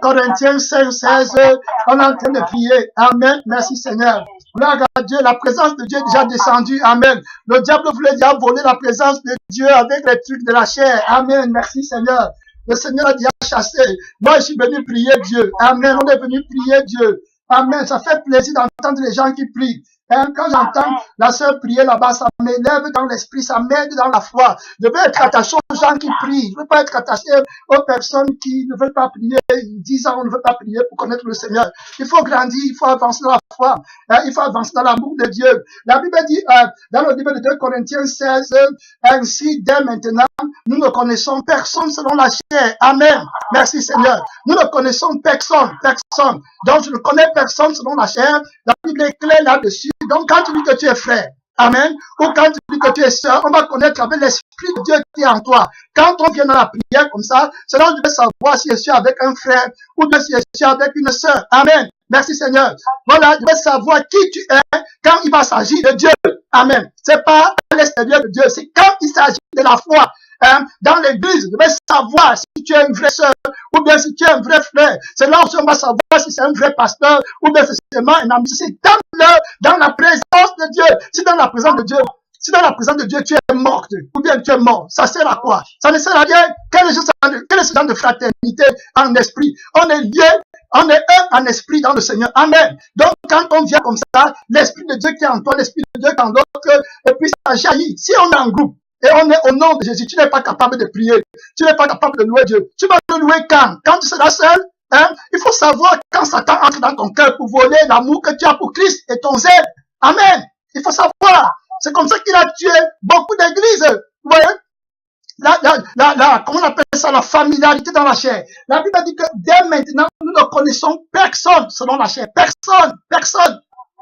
Corinthiens 5, 16, on est en train de prier. Amen. Merci Seigneur. Gloire à Dieu, la présence de Dieu est déjà descendue. Amen. Le diable voulait déjà voler la présence de Dieu avec les trucs de la chair. Amen. Merci Seigneur. Le Seigneur a déjà chassé. Moi, je suis venu prier Dieu. Amen. On est venu prier Dieu. Amen. Ça fait plaisir d'entendre les gens qui prient. Hein, quand j'entends la sœur prier là-bas, ça m'élève dans l'esprit, ça m'aide dans la foi. Je veux être attaché aux gens qui prient. Je veux pas être attaché aux personnes qui ne veulent pas prier. 10 ans, on ne veut pas prier pour connaître le Seigneur. Il faut grandir, il faut avancer dans la foi. Hein, il faut avancer dans l'amour de Dieu. La Bible dit, dans le livre de 2 Corinthiens 16, ainsi, dès maintenant, nous ne connaissons personne selon la chair. Amen. Merci Seigneur. Nous ne connaissons personne. Donc, je ne connais personne selon la chair. La Bible est claire là-dessus. Donc, quand tu dis que tu es frère, amen, ou quand tu dis que tu es sœur, on va connaître avec l'Esprit de Dieu qui est en toi. Quand on vient dans la prière comme ça, c'est là que je vais savoir si je suis avec un frère ou bien si je suis avec une sœur. Amen. Merci Seigneur. Voilà, je vais savoir qui tu es quand il va s'agir de Dieu. Amen. C'est pas à l'extérieur de Dieu, c'est quand il s'agit de la foi. Dans l'église, je vais savoir si tu es une vraie sœur ou bien si tu es un vrai frère. C'est là où on va savoir si c'est un vrai pasteur ou bien si c'est seulement un ami. C'est dans la présence de Dieu. Si dans la présence de Dieu, tu es morte ou bien tu es mort, ça sert à quoi? Ça ne sert à rien. Quel est ce genre de fraternité en esprit? On est liés, on est un en esprit dans le Seigneur. Amen. Donc, quand on vient comme ça, l'Esprit de Dieu qui est en toi, l'Esprit de Dieu qui est en l'autre, et puis ça jaillit. Si on est en groupe, et on est au nom de Jésus, tu n'es pas capable de prier. Tu n'es pas capable de louer Dieu. Tu vas le louer quand? Quand tu seras seul? Hein? Il faut savoir quand Satan entre dans ton cœur pour voler l'amour que tu as pour Christ et ton zèle. Amen. Il faut savoir. C'est comme ça qu'il a tué beaucoup d'églises. Vous voyez? Comment on appelle ça? La familiarité dans la chair. La Bible dit que dès maintenant, nous ne connaissons personne selon la chair. Personne.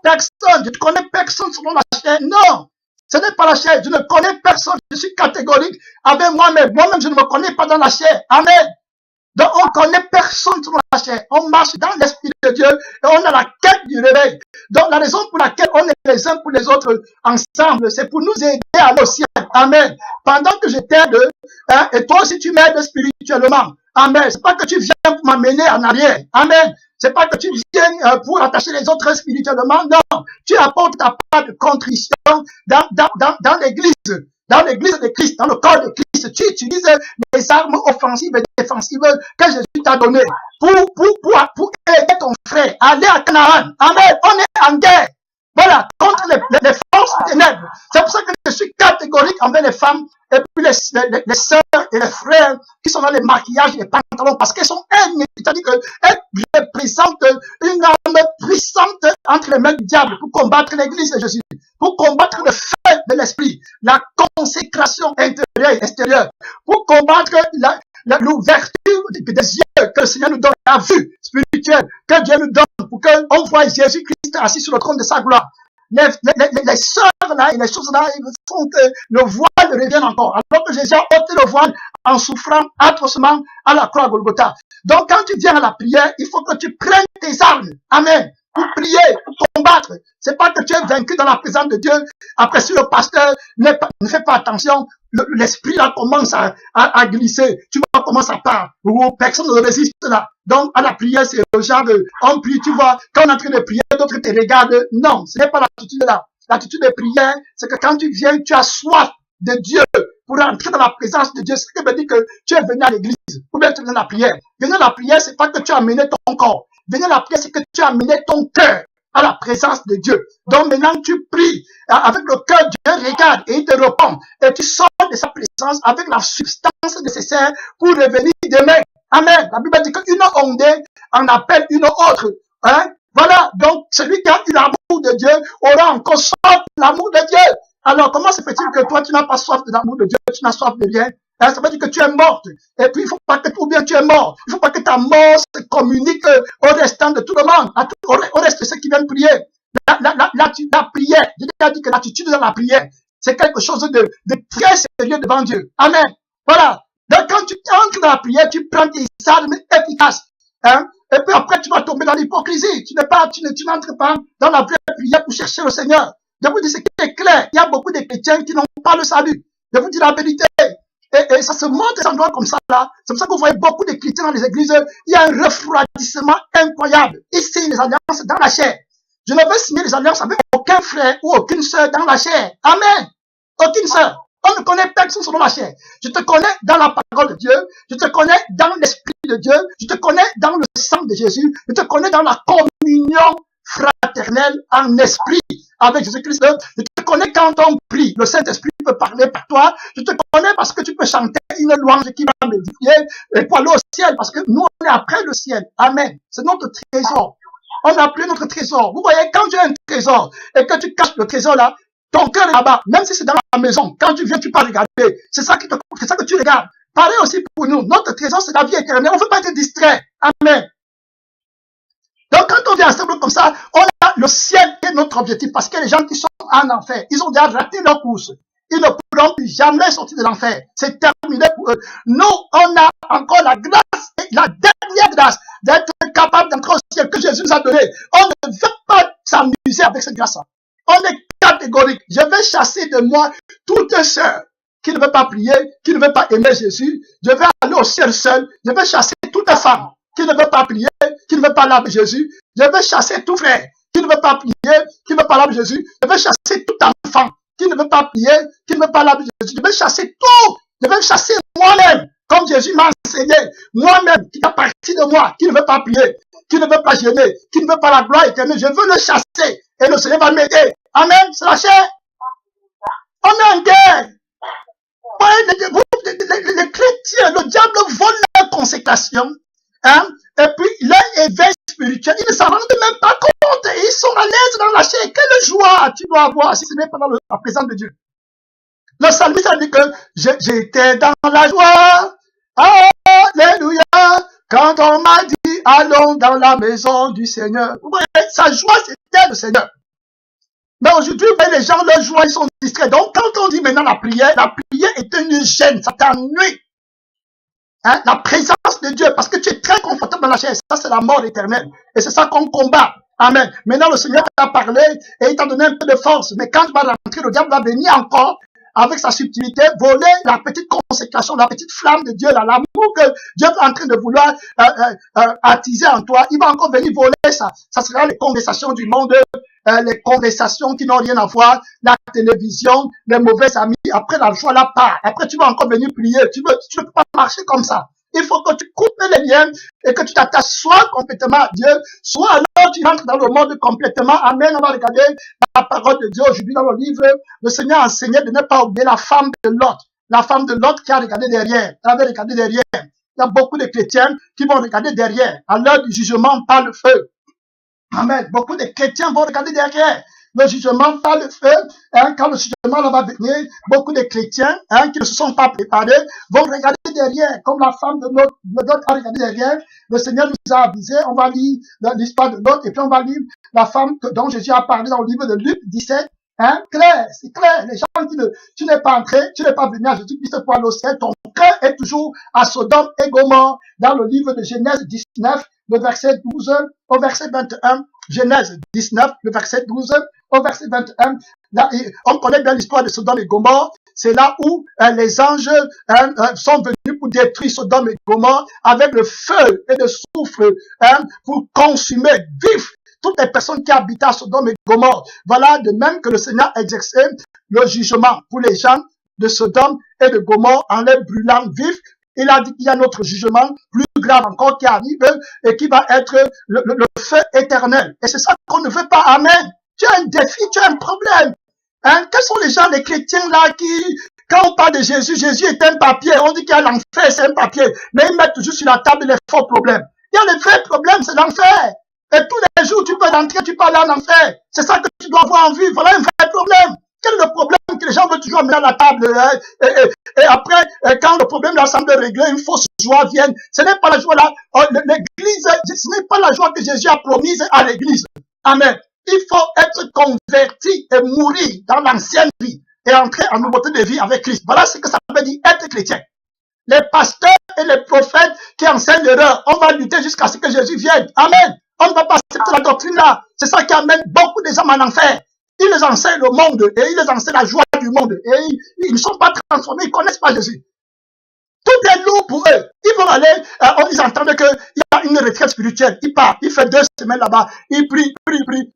Je ne connais personne selon la chair. Non. Ce n'est pas la chair. Je ne connais personne. Je suis catégorique avec moi-même. Moi-même, je ne me connais pas dans la chair. Amen. Donc, on ne connaît personne sur la chair. On marche dans l'Esprit de Dieu et on a la quête du réveil. Donc, la raison pour laquelle on est les uns pour les autres ensemble, c'est pour nous aider à aller au ciel. Amen. Pendant que je t'aide, hein, et toi aussi tu m'aides spirituellement. Amen. C'est pas que tu viens pour m'amener en arrière. Amen. C'est pas que tu viens pour attacher les autres spirituellement. Non. Tu apportes ta part de contrition dans l'église. Dans l'église de Christ, dans le corps de Christ, tu utilises les armes offensives et défensives que Jésus t'a données pour aider ton frère à aller à Canaan. Amen. On est en guerre. Voilà, contre les forces ténèbres. C'est pour ça que je suis catégorique envers les femmes et puis les sœurs et les frères qui sont dans les maquillages et les pantalons parce qu'elles sont ennemies. C'est-à-dire qu'elles représentent une arme puissante entre les mains du diable pour combattre l'église de Jésus, pour combattre le feu de l'esprit, la consécration intérieure et extérieure, pour combattre l'ouverture des yeux que le Seigneur nous donne, la vue spirituelle que Dieu nous donne pour qu'on voit Jésus-Christ assis sur le trône de sa gloire. Les sœurs là et les choses là, ils font que le voile revienne encore. Alors que Jésus a ôté le voile en souffrant atrocement à la croix Golgotha. Donc quand tu viens à la prière, il faut que tu prennes tes armes. Amen. Pour prier, pour combattre. C'est pas que tu es vaincu dans la présence de Dieu. Après, si le pasteur ne fait pas attention, l'esprit là commence à glisser. Tu vois comment ça part. Personne ne résiste là. Donc, à la prière, c'est le genre de, on prie, tu vois, quand on est en train de prier, d'autres te regardent. Non, ce n'est pas l'attitude là. L'attitude de prière, c'est que quand tu viens, tu as soif de Dieu pour entrer dans la présence de Dieu. Ce qui veut dire que tu es venu à l'église. Ou bien tu es venu à la prière. Venir à la prière, c'est pas que tu as amené ton corps. Venir à la prière, c'est que tu as amené ton cœur à la présence de Dieu. Donc maintenant, tu pries avec le cœur, Dieu regarde et il te répond. Et tu sors de sa présence avec la substance nécessaire pour revenir demain. Amen. La Bible dit qu'une ondée en appelle une autre. Hein? Voilà. Donc, celui qui a eu l'amour de Dieu aura encore soif de l'amour de Dieu. Alors, comment se fait-il que toi, tu n'as pas soif de l'amour de Dieu, tu n'as soif de rien? Ça veut dire que tu es morte. Et puis, il faut pas que, ou bien tu es mort. Il faut pas que ta mort se communique au restant de tout le monde, au reste de ceux qui viennent prier. La prière, je t'ai dit que l'attitude dans la prière, c'est quelque chose de très sérieux devant Dieu. Amen. Voilà. Donc, quand tu entres dans la prière, tu prends tes armes efficaces. Hein? Et puis après, tu vas tomber dans l'hypocrisie. Tu n'entres pas dans la vraie prière pour chercher le Seigneur. Je vous dis ce qui est clair. Il y a beaucoup de chrétiens qui n'ont pas le salut. Je vous dis la vérité. Et ça se montre des endroits comme ça là. C'est pour ça que vous voyez beaucoup de chrétiens dans les églises. Il y a un refroidissement incroyable. Ici, les alliances dans la chair. Je ne veux signer les alliances avec aucun frère ou aucune sœur dans la chair. Amen. Aucune sœur. On ne connaît personne selon la chair. Je te connais dans la parole de Dieu. Je te connais dans l'esprit de Dieu. Je te connais dans le sang de Jésus. Je te connais dans la communion fraternelle en esprit avec Jésus-Christ. Je te connais quand on prie. Le Saint-Esprit peut parler par toi. Je te connais parce que tu peux chanter une louange qui va m'édifier et pour aller au ciel parce que nous, on est après le ciel. Amen. C'est notre trésor. On a appelé notre trésor. Vous voyez, quand tu as un trésor et que tu caches le trésor là, ton cœur est là-bas, même si c'est dans la maison. Quand tu viens, tu peux regarder. C'est ça que tu regardes. Pareil aussi pour nous. Notre trésor, c'est la vie éternelle. On ne veut pas être distrait. Amen. Donc, quand on vient ensemble comme ça, on a le ciel qui est notre objectif. Parce que les gens qui sont en enfer, ils ont déjà raté leur course. Ils ne pourront plus jamais sortir de l'enfer. C'est terminé pour eux. Nous, on a encore la grâce, la dernière grâce d'être capable d'entrer au ciel que Jésus nous a donné. On ne veut pas s'amuser avec cette grâce-là. On est catégorique. Je vais chasser de moi toute sœur qui ne veut pas prier, qui ne veut pas aimer Jésus. Je vais aller au ciel seul. Je vais chasser toute femme qui ne veut pas prier, qui ne veut pas l'âme de Jésus. Je vais chasser tout frère qui ne veut pas prier, qui ne veut pas l'âme de Jésus. Je vais chasser tout enfant qui ne veut pas prier, qui ne veut pas l'âme de Jésus. Je vais chasser tout. Je vais chasser moi-même, comme Jésus m'a enseigné. Moi-même, qui fait partie de moi, qui ne veut pas prier, qui ne veut pas gêner, qui ne veut pas la gloire éternelle. Je veux le chasser et le Seigneur va m'aider. Amen. C'est la chair. On est en guerre. Les chrétiens, le diable vole leur consécration. Hein? Et puis, leur éveil spirituel, ils ne s'en rendent même pas compte. Et ils sont à l'aise dans la chair. Quelle joie tu dois avoir si ce n'est pas dans la présence de Dieu. Le psalmiste a dit que j'étais dans la joie. Alléluia. Quand on m'a dit, allons dans la maison du Seigneur. Vous voyez, sa joie, c'était le Seigneur. Mais aujourd'hui, les gens, leur joie, ils sont distraits. Donc, quand on dit maintenant la prière est une gêne, ça t'ennuie. Hein? La présence de Dieu, parce que tu es très confortable dans la chair. Ça, c'est la mort éternelle. Et c'est ça qu'on combat. Amen. Maintenant, le Seigneur t'a parlé et il t'a donné un peu de force. Mais quand tu vas rentrer, le diable va venir encore avec sa subtilité, voler la petite consécration, la petite flamme de Dieu, l'amour que Dieu est en train de vouloir attiser en toi. Il va encore venir voler ça. Ça sera les conversations du monde, les conversations qui n'ont rien à voir, la télévision, les mauvais amis. Après, la joie là part. Après, tu vas encore venir prier. Tu ne peux pas marcher comme ça. Il faut que tu coupes les liens et que tu t'attaches soit complètement à Dieu, soit alors tu rentres dans le monde complètement. Amen. On va regarder la parole de Dieu aujourd'hui dans le livre. Le Seigneur a enseigné de ne pas oublier la femme de Lot. La femme de Lot qui a regardé derrière. Elle avait regardé derrière. Il y a beaucoup de chrétiens qui vont regarder derrière. À l'heure du jugement par le feu. Amen. Beaucoup de chrétiens vont regarder derrière. Le jugement par le feu, hein, quand le jugement là va venir, beaucoup de chrétiens qui ne se sont pas préparés vont regarder derrière, comme la femme de Lot a regardé derrière. Le Seigneur nous a avisé, on va lire l'histoire de Lot, et puis on va lire la femme dont Jésus a parlé dans le livre de Luc 17. Hein, clair, c'est clair. Les gens tu n'es pas entré, tu n'es pas venu à Jésus-Christ pour aller au ciel, ton cœur est toujours à Sodome et Gomorrhe. Dans le livre de Genèse 19, le verset 12 au verset 21, Genèse 19, le verset 12 au verset 21, là, on connaît bien l'histoire de Sodome et Gomorrhe. C'est là où les anges sont venus pour détruire Sodome et Gomorrhe avec le feu et le soufre pour consumer vif toutes les personnes qui habitaient à Sodome et Gomorrhe. Voilà de même que le Seigneur a exercé le jugement pour les gens de Sodome et de Gomorrhe en les brûlant vifs. Il a dit qu'il y a notre jugement plus grave encore qui arrive et qui va être le feu éternel. Et c'est ça qu'on ne veut pas. Amen. Tu as un défi, tu as un problème. Hein? Quels sont les gens, les chrétiens là qui, quand on parle de Jésus, Jésus est un papier. On dit qu'il y a l'enfer, c'est un papier. Mais ils mettent toujours sur la table les faux problèmes. Il y a les vrais problèmes, c'est l'enfer. Et tous les jours, tu peux rentrer, tu peux aller en enfer. C'est ça que tu dois avoir en vue. Voilà un vrai problème. Quel est le problème que les gens veulent toujours amener à la table et après, quand le problème là semble réglé, une fausse joie vient. Ce n'est pas la joie là. L'église, ce n'est pas la joie que Jésus a promise à l'église. Amen. Il faut être converti et mourir dans l'ancienne vie et entrer en nouveauté de vie avec Christ. Voilà ce que ça veut dire être chrétien. Les pasteurs et les prophètes qui enseignent l'erreur, on va lutter jusqu'à ce que Jésus vienne. Amen. On ne va pas accepter la doctrine là. C'est ça qui amène beaucoup des hommes en enfer. Ils les enseignent le monde et ils les enseignent la joie du monde. Et ils ne sont pas transformés, ils ne connaissent pas Jésus. Tout est lourd pour eux. Ils vont aller, ils entendent qu'il y a une retraite spirituelle. Il part, il fait 2 semaines là-bas, il prie.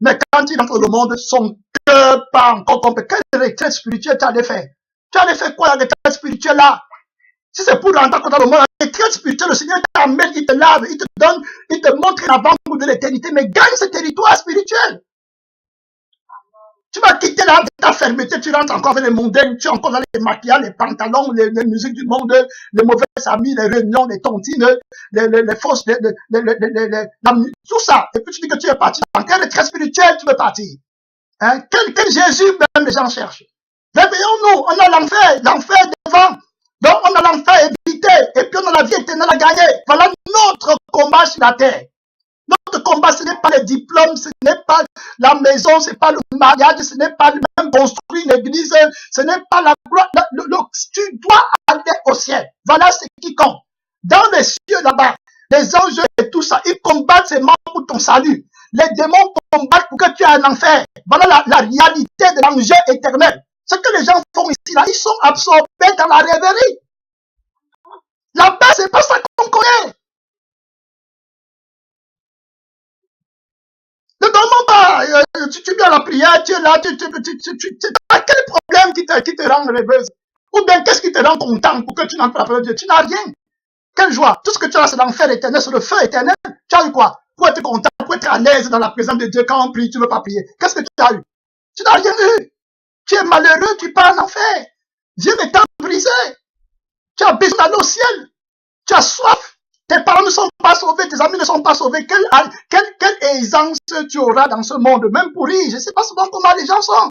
Mais quand il entre dans le monde, son cœur part encore complet. Quelle retraite spirituelle tu allais faire? Tu allais faire quoi la retraite spirituelle là? Si c'est pour rentrer dans le monde, la retraite spirituelle, le Seigneur t'amène, il te lave, il te donne, il te montre l'avant-goût de l'éternité, mais gagne ce territoire spirituel. Tu vas quitter là ta fermeté, tu rentres encore avec les mondains, tu es encore dans les maquillages, les pantalons, les musiques du monde, les mauvais amis, les réunions, les tontines, les fausses, tout ça. Et puis tu dis que tu es parti. Dans quelle retraite spirituelle tu veux partir? Hein? Quel Jésus même les gens cherchent? Réveillons-nous, on a l'enfer devant. Donc on a l'enfer évité, et puis on a la vie éternelle à gagner. Voilà notre combat sur la terre. Notre combat, ce n'est pas les diplômes, ce n'est pas la maison, ce n'est pas le mariage, ce n'est pas même construire une église, ce n'est pas la gloire. Tu dois aller au ciel. Voilà ce qui compte. Dans les cieux là-bas, les anges et tout ça, ils combattent ces membres pour ton salut. Les démons combattent pour que tu aies un enfer. Voilà la réalité de l'enjeu éternel. Ce que les gens font ici, là, ils sont absorbés dans la rêverie. Là-bas, c'est pas ça qu'on connaît. Ne demande pas, tu viens à la prière, tu es là, quel problème qui te rend rêveuse? Ou bien qu'est-ce qui te rend content pour que tu n'entres pas la parole de Dieu? Tu n'as rien. Quelle joie. Tout ce que tu as, c'est l'enfer éternel, c'est le feu éternel. Tu as eu quoi? Pour être content, pour être à l'aise dans la présence de Dieu. Quand on prie, tu ne veux pas prier. Qu'est-ce que tu as eu? Tu n'as rien eu. Tu es malheureux, tu pars en enfer. Dieu est tant brisé. Tu as besoin d'aller au ciel. Tu as soif. Tes parents ne sont pas sauvés, tes amis ne sont pas sauvés. Quelle aisance tu auras dans ce monde, même pour rire. Je ne sais pas souvent comment les gens sont.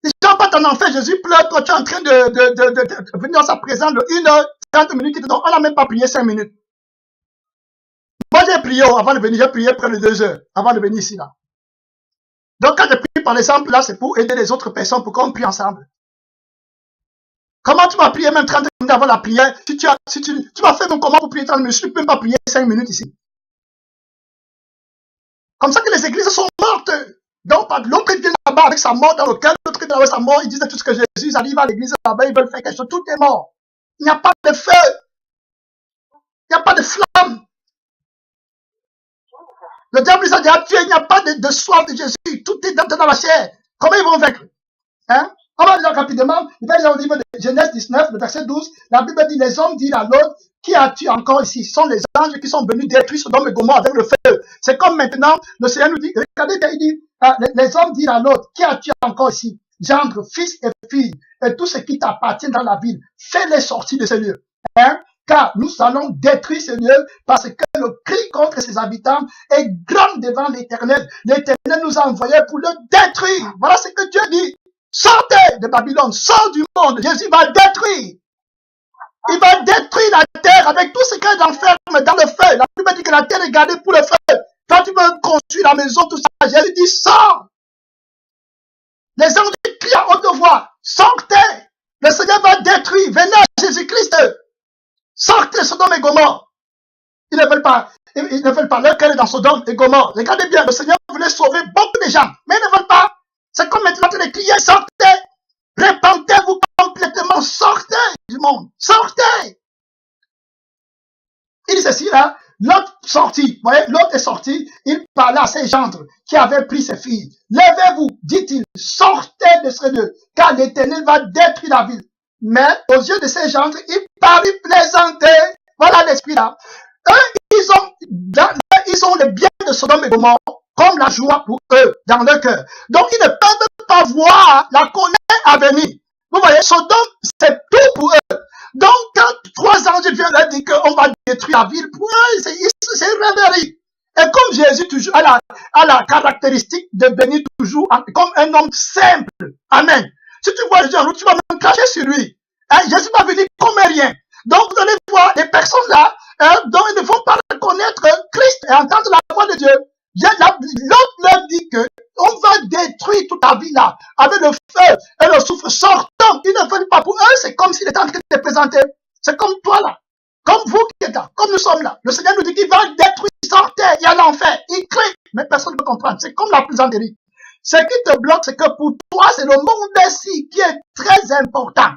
Les gens partent en enfer, Jésus pleure, toi tu es en train de venir dans sa présence de 1h30 minutes, donc on n'a même pas prié 5 minutes. Moi j'ai prié avant de venir, j'ai prié près de 2 heures avant de venir ici là. Donc quand je prie par exemple là, c'est pour aider les autres personnes pour qu'on prie ensemble. Comment tu vas prier même 30 minutes avant la prière? Tu vas faire donc comment pour prier 30 minutes? Tu ne peux même pas prier 5 minutes ici. Comme ça que les églises sont mortes. Donc, l'autre vient là-bas avec sa mort dans le cœur, l'autre vient avec sa mort, ils disent tout ce que Jésus arrive à l'église là-bas, ils veulent faire quelque chose, tout est mort. Il n'y a pas de feu. Il n'y a pas de flamme. Le diable les a déjà tués, il n'y a pas de soif de Jésus. Tout est dans la chair. Comment ils vont vaincre? Hein? On va dire rapidement, il va dire au niveau de Genèse 19, le verset 12, la Bible dit, les hommes disent à l'autre, qui as-tu encore ici? Ce sont les anges qui sont venus détruire Sodome et Gomorrhe avec le feu. C'est comme maintenant, le Seigneur nous dit, regardez, il dit, les hommes disent à l'autre, qui as-tu encore ici? Gendre, fils et filles, et tout ce qui t'appartient dans la ville, fais-les sortir de ce lieu. Hein? Car nous allons détruire ce lieu parce que le cri contre ses habitants est grand devant l'Éternel. L'Éternel nous a envoyés pour le détruire. Voilà ce que Dieu dit. Sortez de Babylone, sors du monde. Jésus va détruire. Il va détruire la terre avec tout ce qu'il enferme dans le feu. La Bible dit que la terre est gardée pour le feu. Quand tu veux construire la maison, tout ça, Jésus dit sors. Les anges crient à haute voix, sortez. Le Seigneur va détruire. Venez à Jésus-Christ. Sortez Sodome et Gomorrhe. Ils ne veulent pas. Ils ne veulent pas. Leur cœur est dans Sodome et Gomorrhe. Regardez bien, le Seigneur voulait sauver beaucoup de gens, mais ils ne veulent pas. C'est comme maintenant que les clients sortez. Répandez-vous complètement. Sortez du monde. Sortez. Il dit ceci là. L'autre sorti. Vous voyez, l'autre est sorti. Il parlait à ses gendres qui avaient pris ses filles. Levez-vous, dit-il. Sortez de ce lieu. Car l'Éternel va détruire la ville. Mais aux yeux de ces gendres, il parut plaisanter. Voilà l'esprit là. Eux, ils ont le bien de Sodome et Gomorrhe comme la joie pour eux dans leur cœur. Donc, ils ne peuvent pas voir la colère à venir. Vous voyez, Sodome, c'est tout pour eux. Donc, quand 3 anges viennent leur dire qu'on va détruire la ville, pour eux, c'est une rêverie. Et comme Jésus toujours a la caractéristique de venir toujours comme un homme simple. Amen. Si tu vois Jésus en route, tu vas même cracher sur lui. Jésus va venir comme rien. Donc, vous allez voir les personnes là, dont ils ne vont pas reconnaître Christ et entendre la voix de Dieu. L'autre leur dit que on va détruire toute la vie là, avec le feu et le souffle sortant. Ils ne veulent pas pour eux, c'est comme s'il était en train de te présenter. C'est comme toi là, comme vous qui êtes là, comme nous sommes là. Le Seigneur nous dit qu'il va détruire, sortez, il y a l'enfer. Il crie, mais personne ne peut comprendre. C'est comme la plaisanterie. Ce qui te bloque, c'est que pour toi, c'est le monde ici qui est très important.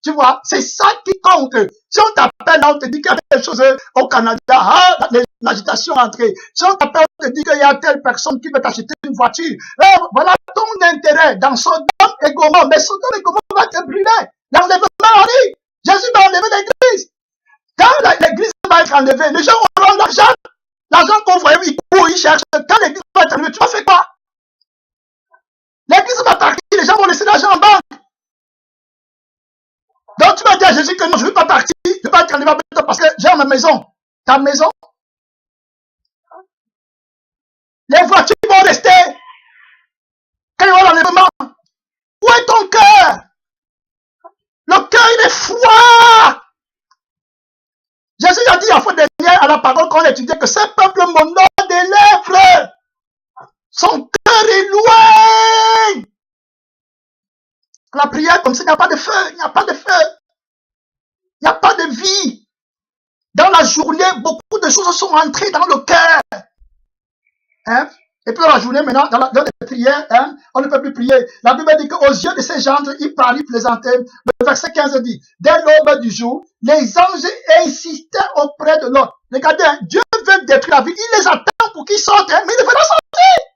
Tu vois, c'est ça qui compte. Si on t'appelle, on te dit qu'il y a quelque chose au Canada, ah, l'agitation est entrée. Si on t'appelle, on te dit qu'il y a telle personne qui veut t'acheter une voiture. Voilà ton intérêt dans Sodome et Gomorrhe. Mais Sodome et Gomorrhe va te brûler. L'enlèvement arrive. Jésus va enlever l'église. Quand l'église va être enlevée, les gens auront l'argent. L'argent qu'on voyait, ils courent, ils cherchent. Quand l'église va être enlevée, tu vas faire quoi? L'église va partir, les gens vont laisser l'argent en banque. Donc tu vas dire à Jésus que non, je ne veux pas partir, je ne veux pas être enlevé parce que j'ai ma maison. Ta maison, les voitures vont rester. Quand il y aura l'enlèvement, où est ton cœur? Le cœur, il est froid. Jésus a dit la fois dernière à la parole qu'on étudiait que ce peuple m'honore des lèvres. Son cœur est loin. La prière comme ça, il n'y a pas de feu, il n'y a pas de feu. Il n'y a pas de vie. Dans la journée, beaucoup de choses sont entrées dans le cœur. Hein? Et puis dans la journée, maintenant, dans les prières, hein, on ne peut plus prier. La Bible dit qu'aux yeux de ces gendres, il parlait, plaisantait. Le verset 15 dit, dès l'aube du jour, les anges insistaient auprès de l'autre. Regardez, hein, Dieu veut détruire la vie. Il les attend pour qu'ils sortent, hein, mais ils ne veulent pas sortir.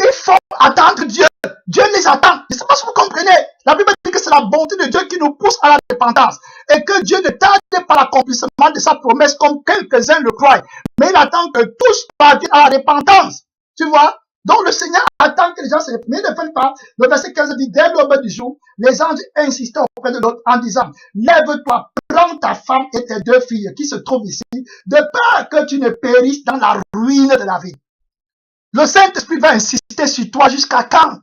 Il faut attendre Dieu. Dieu les attend. Je ne sais pas si vous comprenez. La Bible dit que c'est la bonté de Dieu qui nous pousse à la repentance. Et que Dieu ne tarde pas l'accomplissement de sa promesse comme quelques-uns le croient. Mais il attend que tous parviennent à la repentance. Tu vois? Donc le Seigneur attend que les gens se repentent. Mais ils ne veulent pas. Le verset 15 dit, dès l'aube du jour, les anges insistaient auprès de l'autre en disant, lève-toi, prends ta femme et tes deux filles qui se trouvent ici, de peur que tu ne périsses dans la ruine de la vie. Le Saint-Esprit va insister sur toi jusqu'à quand?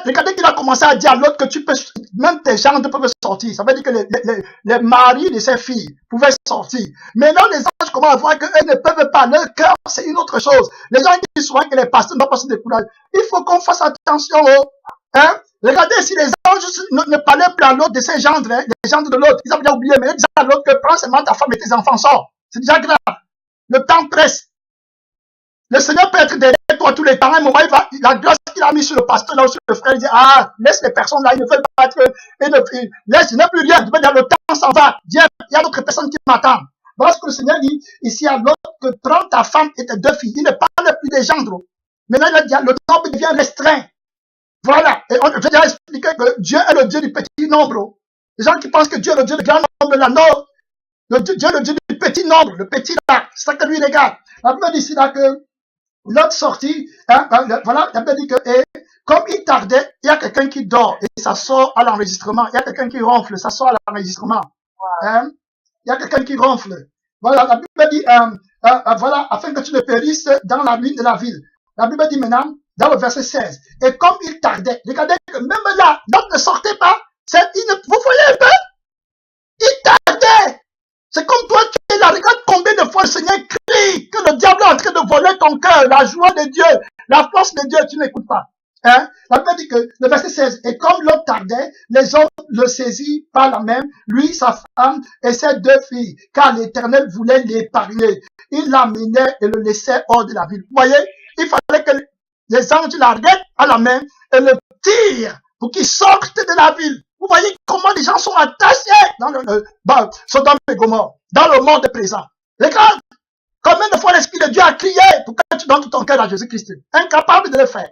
Regardez qu'il a commencé à dire à l'autre que tu peux, même tes gendres peuvent sortir. Ça veut dire que les maris de ces filles pouvaient sortir. Maintenant, les anges commencent à voir qu'eux ne peuvent pas. Leur cœur, c'est une autre chose. Les gens disent souvent que les pasteurs n'ont pas se décourager. Il faut qu'on fasse attention. Hein? Regardez si les anges ne parlaient plus à l'autre de ces gendres, hein, les gendres de l'autre. Ils avaient déjà oublié, mais ils disaient à l'autre que prends seulement ta femme et tes enfants, sort. C'est déjà grave. Le temps presse. Le Seigneur peut être derrière toi tous les temps. À un moment, la grâce qu'il a mis sur le pasteur, là, sur le frère, il dit, ah, laisse les personnes là, ils ne veulent pas être, laisse, il n'y a plus rien. Le temps s'en va. Dieu, il y a d'autres personnes qui m'attendent. Voilà ce que le Seigneur dit ici à l'autre, que prends ta femme et tes deux filles. Il ne parle plus des gendres. Maintenant, il a dit, le temps devient restreint. Voilà. Et je vais déjà expliquer que Dieu est le Dieu du petit nombre. Les gens qui pensent que Dieu est le Dieu du grand nombre, là, non. Dieu est le Dieu du petit nombre, le petit là. C'est ça que lui regarde. La Bible dit ici là que l'autre sortie, hein, voilà, la Bible dit que, et, comme il tardait, il y a quelqu'un qui dort et ça sort à l'enregistrement. Il y a quelqu'un qui ronfle, ça sort à l'enregistrement. Hein? Il y a quelqu'un qui ronfle. Voilà, la Bible dit, voilà, afin que tu ne périsses dans la ruine de la ville. La Bible dit maintenant, dans le verset 16, et comme il tardait, regardez que même là, l'autre ne sortait pas. Vous voyez un peu? Il tardait. C'est comme toi, tu es là. Regarde combien de fois le Seigneur crie que le diable est en train de voler ton cœur, la joie de Dieu, la force de Dieu, tu n'écoutes pas. Hein? La Bible dit que le verset 16, et comme l'autre tardait, les hommes le saisirent par la main, lui, sa femme et ses deux filles, car l'Éternel voulait l'épargner. Il l'amenait et le laissait hors de la ville. Vous voyez, il fallait que les anges l'arrêtent à la main et le tirent pour qu'il sorte de la ville. Vous voyez comment les gens sont attachés dans Sodome et Gomorrhe, dans le monde présent. Regarde, combien de fois l'Esprit de Dieu a crié pour que tu donnes tout ton cœur à Jésus-Christ. Incapable de le faire.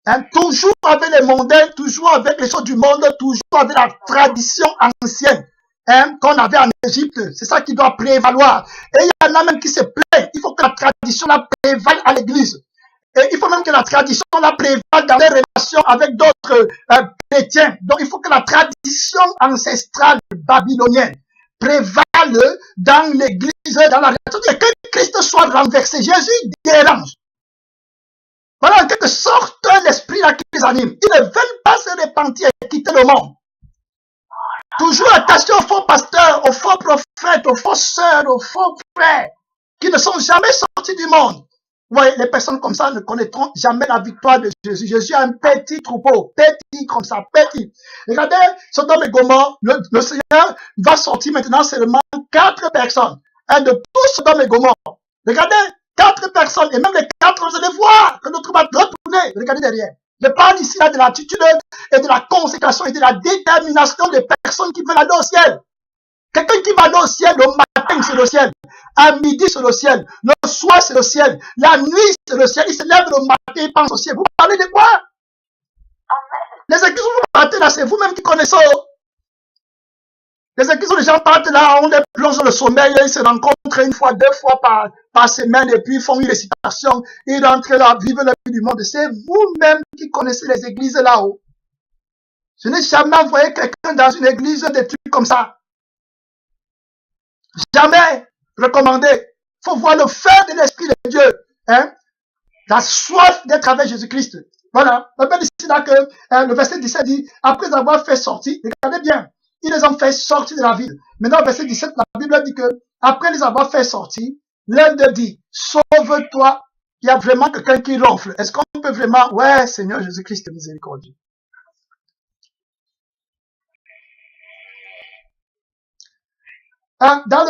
Hein, toujours avec les mondains, toujours avec les choses du monde, toujours avec la tradition ancienne, hein, qu'on avait en Égypte. C'est ça qui doit prévaloir. Et il y en a même qui se plaignent. Il faut que la tradition la prévale à l'église. Et il faut même que la tradition la prévale dans les relations avec d'autres chrétiens. Donc il faut que la tradition ancestrale babylonienne prévale dans l'église, dans la relation. Et que Christ soit renversé. Jésus dérange. Voilà en quelque sorte l'esprit là qui les anime. Ils ne veulent pas se repentir et quitter le monde. Toujours attention aux faux pasteurs, aux faux prophètes, aux fausses sœurs, aux faux frères qui ne sont jamais sortis du monde. Vous voyez, les personnes comme ça ne connaîtront jamais la victoire de Jésus. Jésus a un petit troupeau, petit comme ça, petit. Regardez, Sodome et Gomorrhe, le Seigneur va sortir maintenant seulement 4 personnes. Un de tous Sodome et Gomorrhe. Regardez, 4 personnes, et même les 4, vous allez voir que l'autre va retourner. Regardez derrière. Je parle ici là de l'attitude et de la consécration et de la détermination des personnes qui veulent aller au ciel. Quelqu'un qui va aller au ciel, le matin c'est le ciel, à midi c'est le ciel, le soir c'est le ciel, la nuit c'est le ciel, il se lève le matin, il pense au ciel. Vous parlez de quoi? Les églises où vous partez là, c'est vous-même qui connaissez. Les églises où les gens partent là, on les plonge dans le sommeil, ils se rencontrent une fois, 2 fois par semaine et puis font une récitation, ils rentrent là, vivent la vie du monde. C'est vous-même qui connaissez les églises là-haut. Je n'ai jamais envoyé quelqu'un dans une église des trucs comme ça. Jamais recommandé. Il faut voir le feu de l'Esprit de Dieu. Hein? La soif d'être avec Jésus-Christ. Voilà. On peut ici là que le verset 17 dit, après avoir fait sortir, regardez bien, ils les ont fait sortir de la ville. Maintenant, le verset 17, la Bible dit que, après les avoir fait sortir, l'un d'eux dit, sauve-toi. Il y a vraiment quelqu'un qui ronfle. Est-ce qu'on peut vraiment, ouais, Seigneur Jésus-Christ, miséricordieux. Dans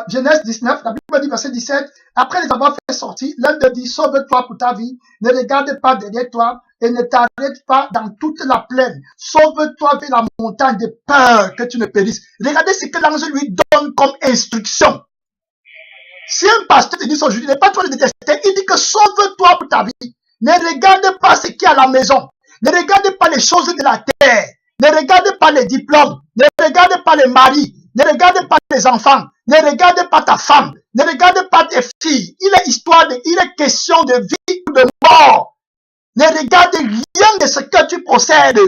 Genèse 19, la Bible dit verset 17, après les avoir fait sortir, l'un d'eux dit, sauve-toi pour ta vie, ne regarde pas derrière toi et ne t'arrête pas dans toute la plaine. Sauve-toi vers la montagne de peur que tu ne périsses. Regardez ce que l'ange lui donne comme instruction. Si un pasteur te dit aujourd'hui, n'est pas toi de détester, il dit que sauve-toi pour ta vie. Ne regarde pas ce qui est à la maison. Ne regarde pas les choses de la terre. Ne regarde pas les diplômes. Ne regarde pas les maris. Ne regarde pas les enfants. Ne regarde pas ta femme. Ne regarde pas tes filles. Il est question de vie ou de mort. Ne regarde rien de ce que tu possèdes.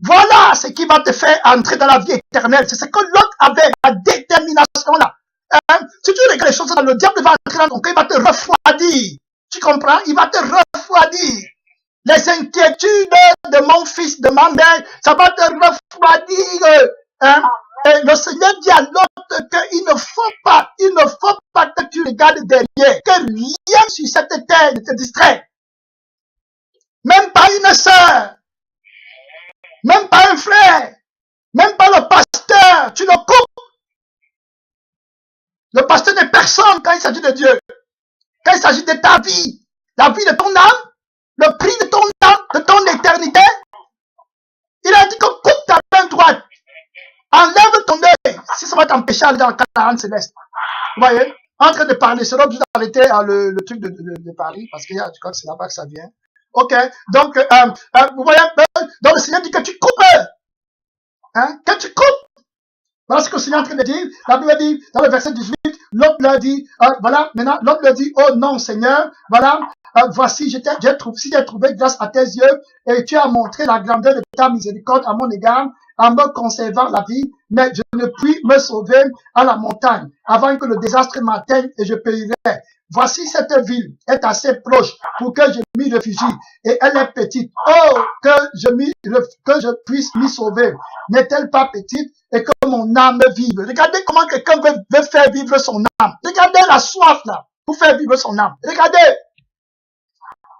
Voilà ce qui va te faire entrer dans la vie éternelle. C'est ce que l'autre avait, la détermination là. Si tu regardes les choses dans le diable va entrer dans ton cœur, il va te refroidir. Tu comprends? Il va te refroidir. Les inquiétudes de mon fils, de ma mère, ça va te refroidir. Et le Seigneur dit à l'autre qu'il ne faut pas que tu regardes derrière, que rien sur cette terre ne te distrait. Même pas une sœur, même pas un frère, même pas le pasteur, tu le coupes. Le pasteur n'est personne quand il s'agit de Dieu. Quand il s'agit de ta vie, la vie de ton âme, le prix de ton âme, de ton éternité, il a dit que coupe ta main droite, enlève ton œil, si ça va t'empêcher d'aller dans le Canaan céleste. Vous voyez, en train de parler, c'est l'objet d'arrêter le truc de Paris, parce que je crois que c'est là-bas que ça vient. Ok, donc, vous voyez, donc le Seigneur dit que tu coupes, que tu coupes. Voilà ce que le Seigneur est en train de dire. La Bible dit, dans le verset 18, l'autre leur dit, voilà, maintenant, l'autre leur dit, oh non, Seigneur, voilà, voici, j'ai trouvé grâce à tes yeux, et tu as montré la grandeur de ta miséricorde à mon égard, en me conservant la vie, mais je ne puis me sauver à la montagne, avant que le désastre m'atteigne et je périrai. Voici cette ville est assez proche pour que je m'y réfugie, et elle est petite. Oh, que je puisse m'y sauver. N'est-elle pas petite et que mon âme vive? Regardez comment quelqu'un veut faire vivre son âme. Regardez la soif là, pour faire vivre son âme. Regardez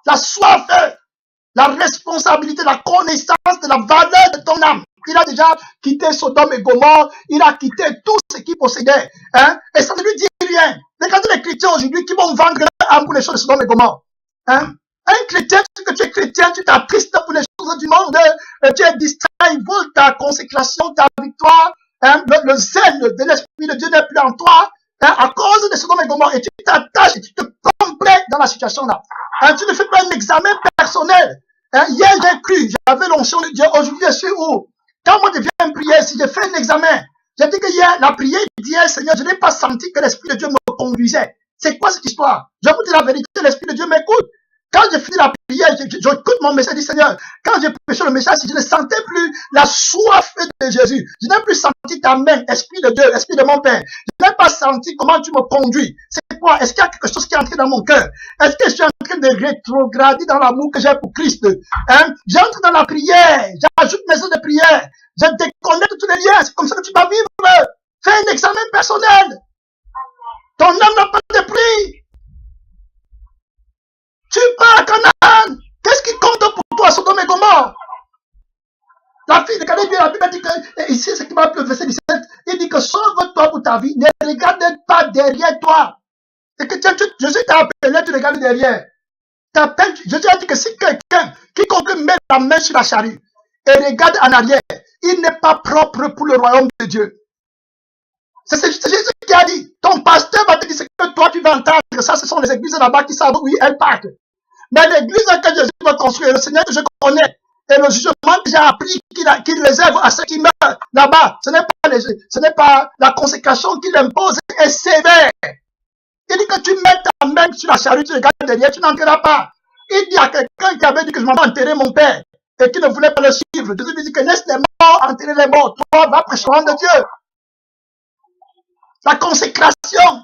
la soif, la responsabilité, la connaissance de la valeur de ton âme. Il a déjà quitté Sodome et Gomorrhe, il a quitté tout ce qu'il possédait, et ça ne lui dit rien. Regardez les chrétiens aujourd'hui qui vont vendre leur âme pour les choses de Sodome et Gomorrhe. Un chrétien, que tu es chrétien, tu t'attristes pour les choses du monde, tu es distrait, il vole ta consécration, ta victoire, le zèle de l'Esprit de Dieu n'est plus en toi, à cause de Sodome et Gomorrhe, et tu t'attaches et tu te complètes dans la situation là. Tu ne fais pas un examen personnel. Hier j'ai cru, j'avais l'onction de Dieu, aujourd'hui je suis où? Quand moi je viens prier, si je fais un examen, j'ai dit que hier, la prière d'hier, Seigneur, je n'ai pas senti que l'Esprit de Dieu me conduisait. C'est quoi cette histoire? Je vous dis la vérité, l'Esprit de Dieu m'écoute. Quand j'ai fini la prière, j'écoute mon message, je dis Seigneur, quand j'ai prêché le message, je ne sentais plus la soif de Jésus. Je n'ai plus senti ta main, Esprit de Dieu, Esprit de mon Père. Je n'ai pas senti comment tu me conduis. C'est quoi? Est-ce qu'il y a quelque chose qui est entré dans mon cœur? Est-ce que je suis en train de rétrograder dans l'amour que j'ai pour Christ? J'entre dans la prière, j'ajoute mes heures de prière, je déconnecte tous les liens. C'est comme ça que tu vas vivre. Fais un examen personnel. Ton âme n'a pas de prix. Tu pars à Canaan. Qu'est-ce qui compte pour toi, Sodome et Gomorrhe? La fille, regardez bien, la Bible dit que, et ici, c'est qui m'a appelé le verset 17, il dit que sauve-toi pour ta vie, ne regarde pas derrière toi. C'est que Jésus t'a appelé, tu regardes derrière. Jésus a dit que si quelqu'un, quiconque met la main sur la charrue et regarde en arrière, il n'est pas propre pour le royaume de Dieu. C'est Jésus qui a dit. Ton pasteur va te dire ce que toi tu vas entendre. Ça, ce sont les églises là-bas qui savent où elles partent. Mais l'église que Jésus va construire, le Seigneur que je connais, et le jugement que j'ai appris qu'il réserve à ceux qui meurent là-bas, ce n'est pas la consécration qu'il impose est sévère. Il dit que tu mets ta main sur la charrue, tu regardes derrière, tu n'entreras pas. Il dit à quelqu'un qui avait dit que je m'en vais enterrer mon père et qui ne voulait pas le suivre. Jésus lui dit que laisse les morts enterrer les morts. Toi, va prêcher au nom de Dieu. La consécration,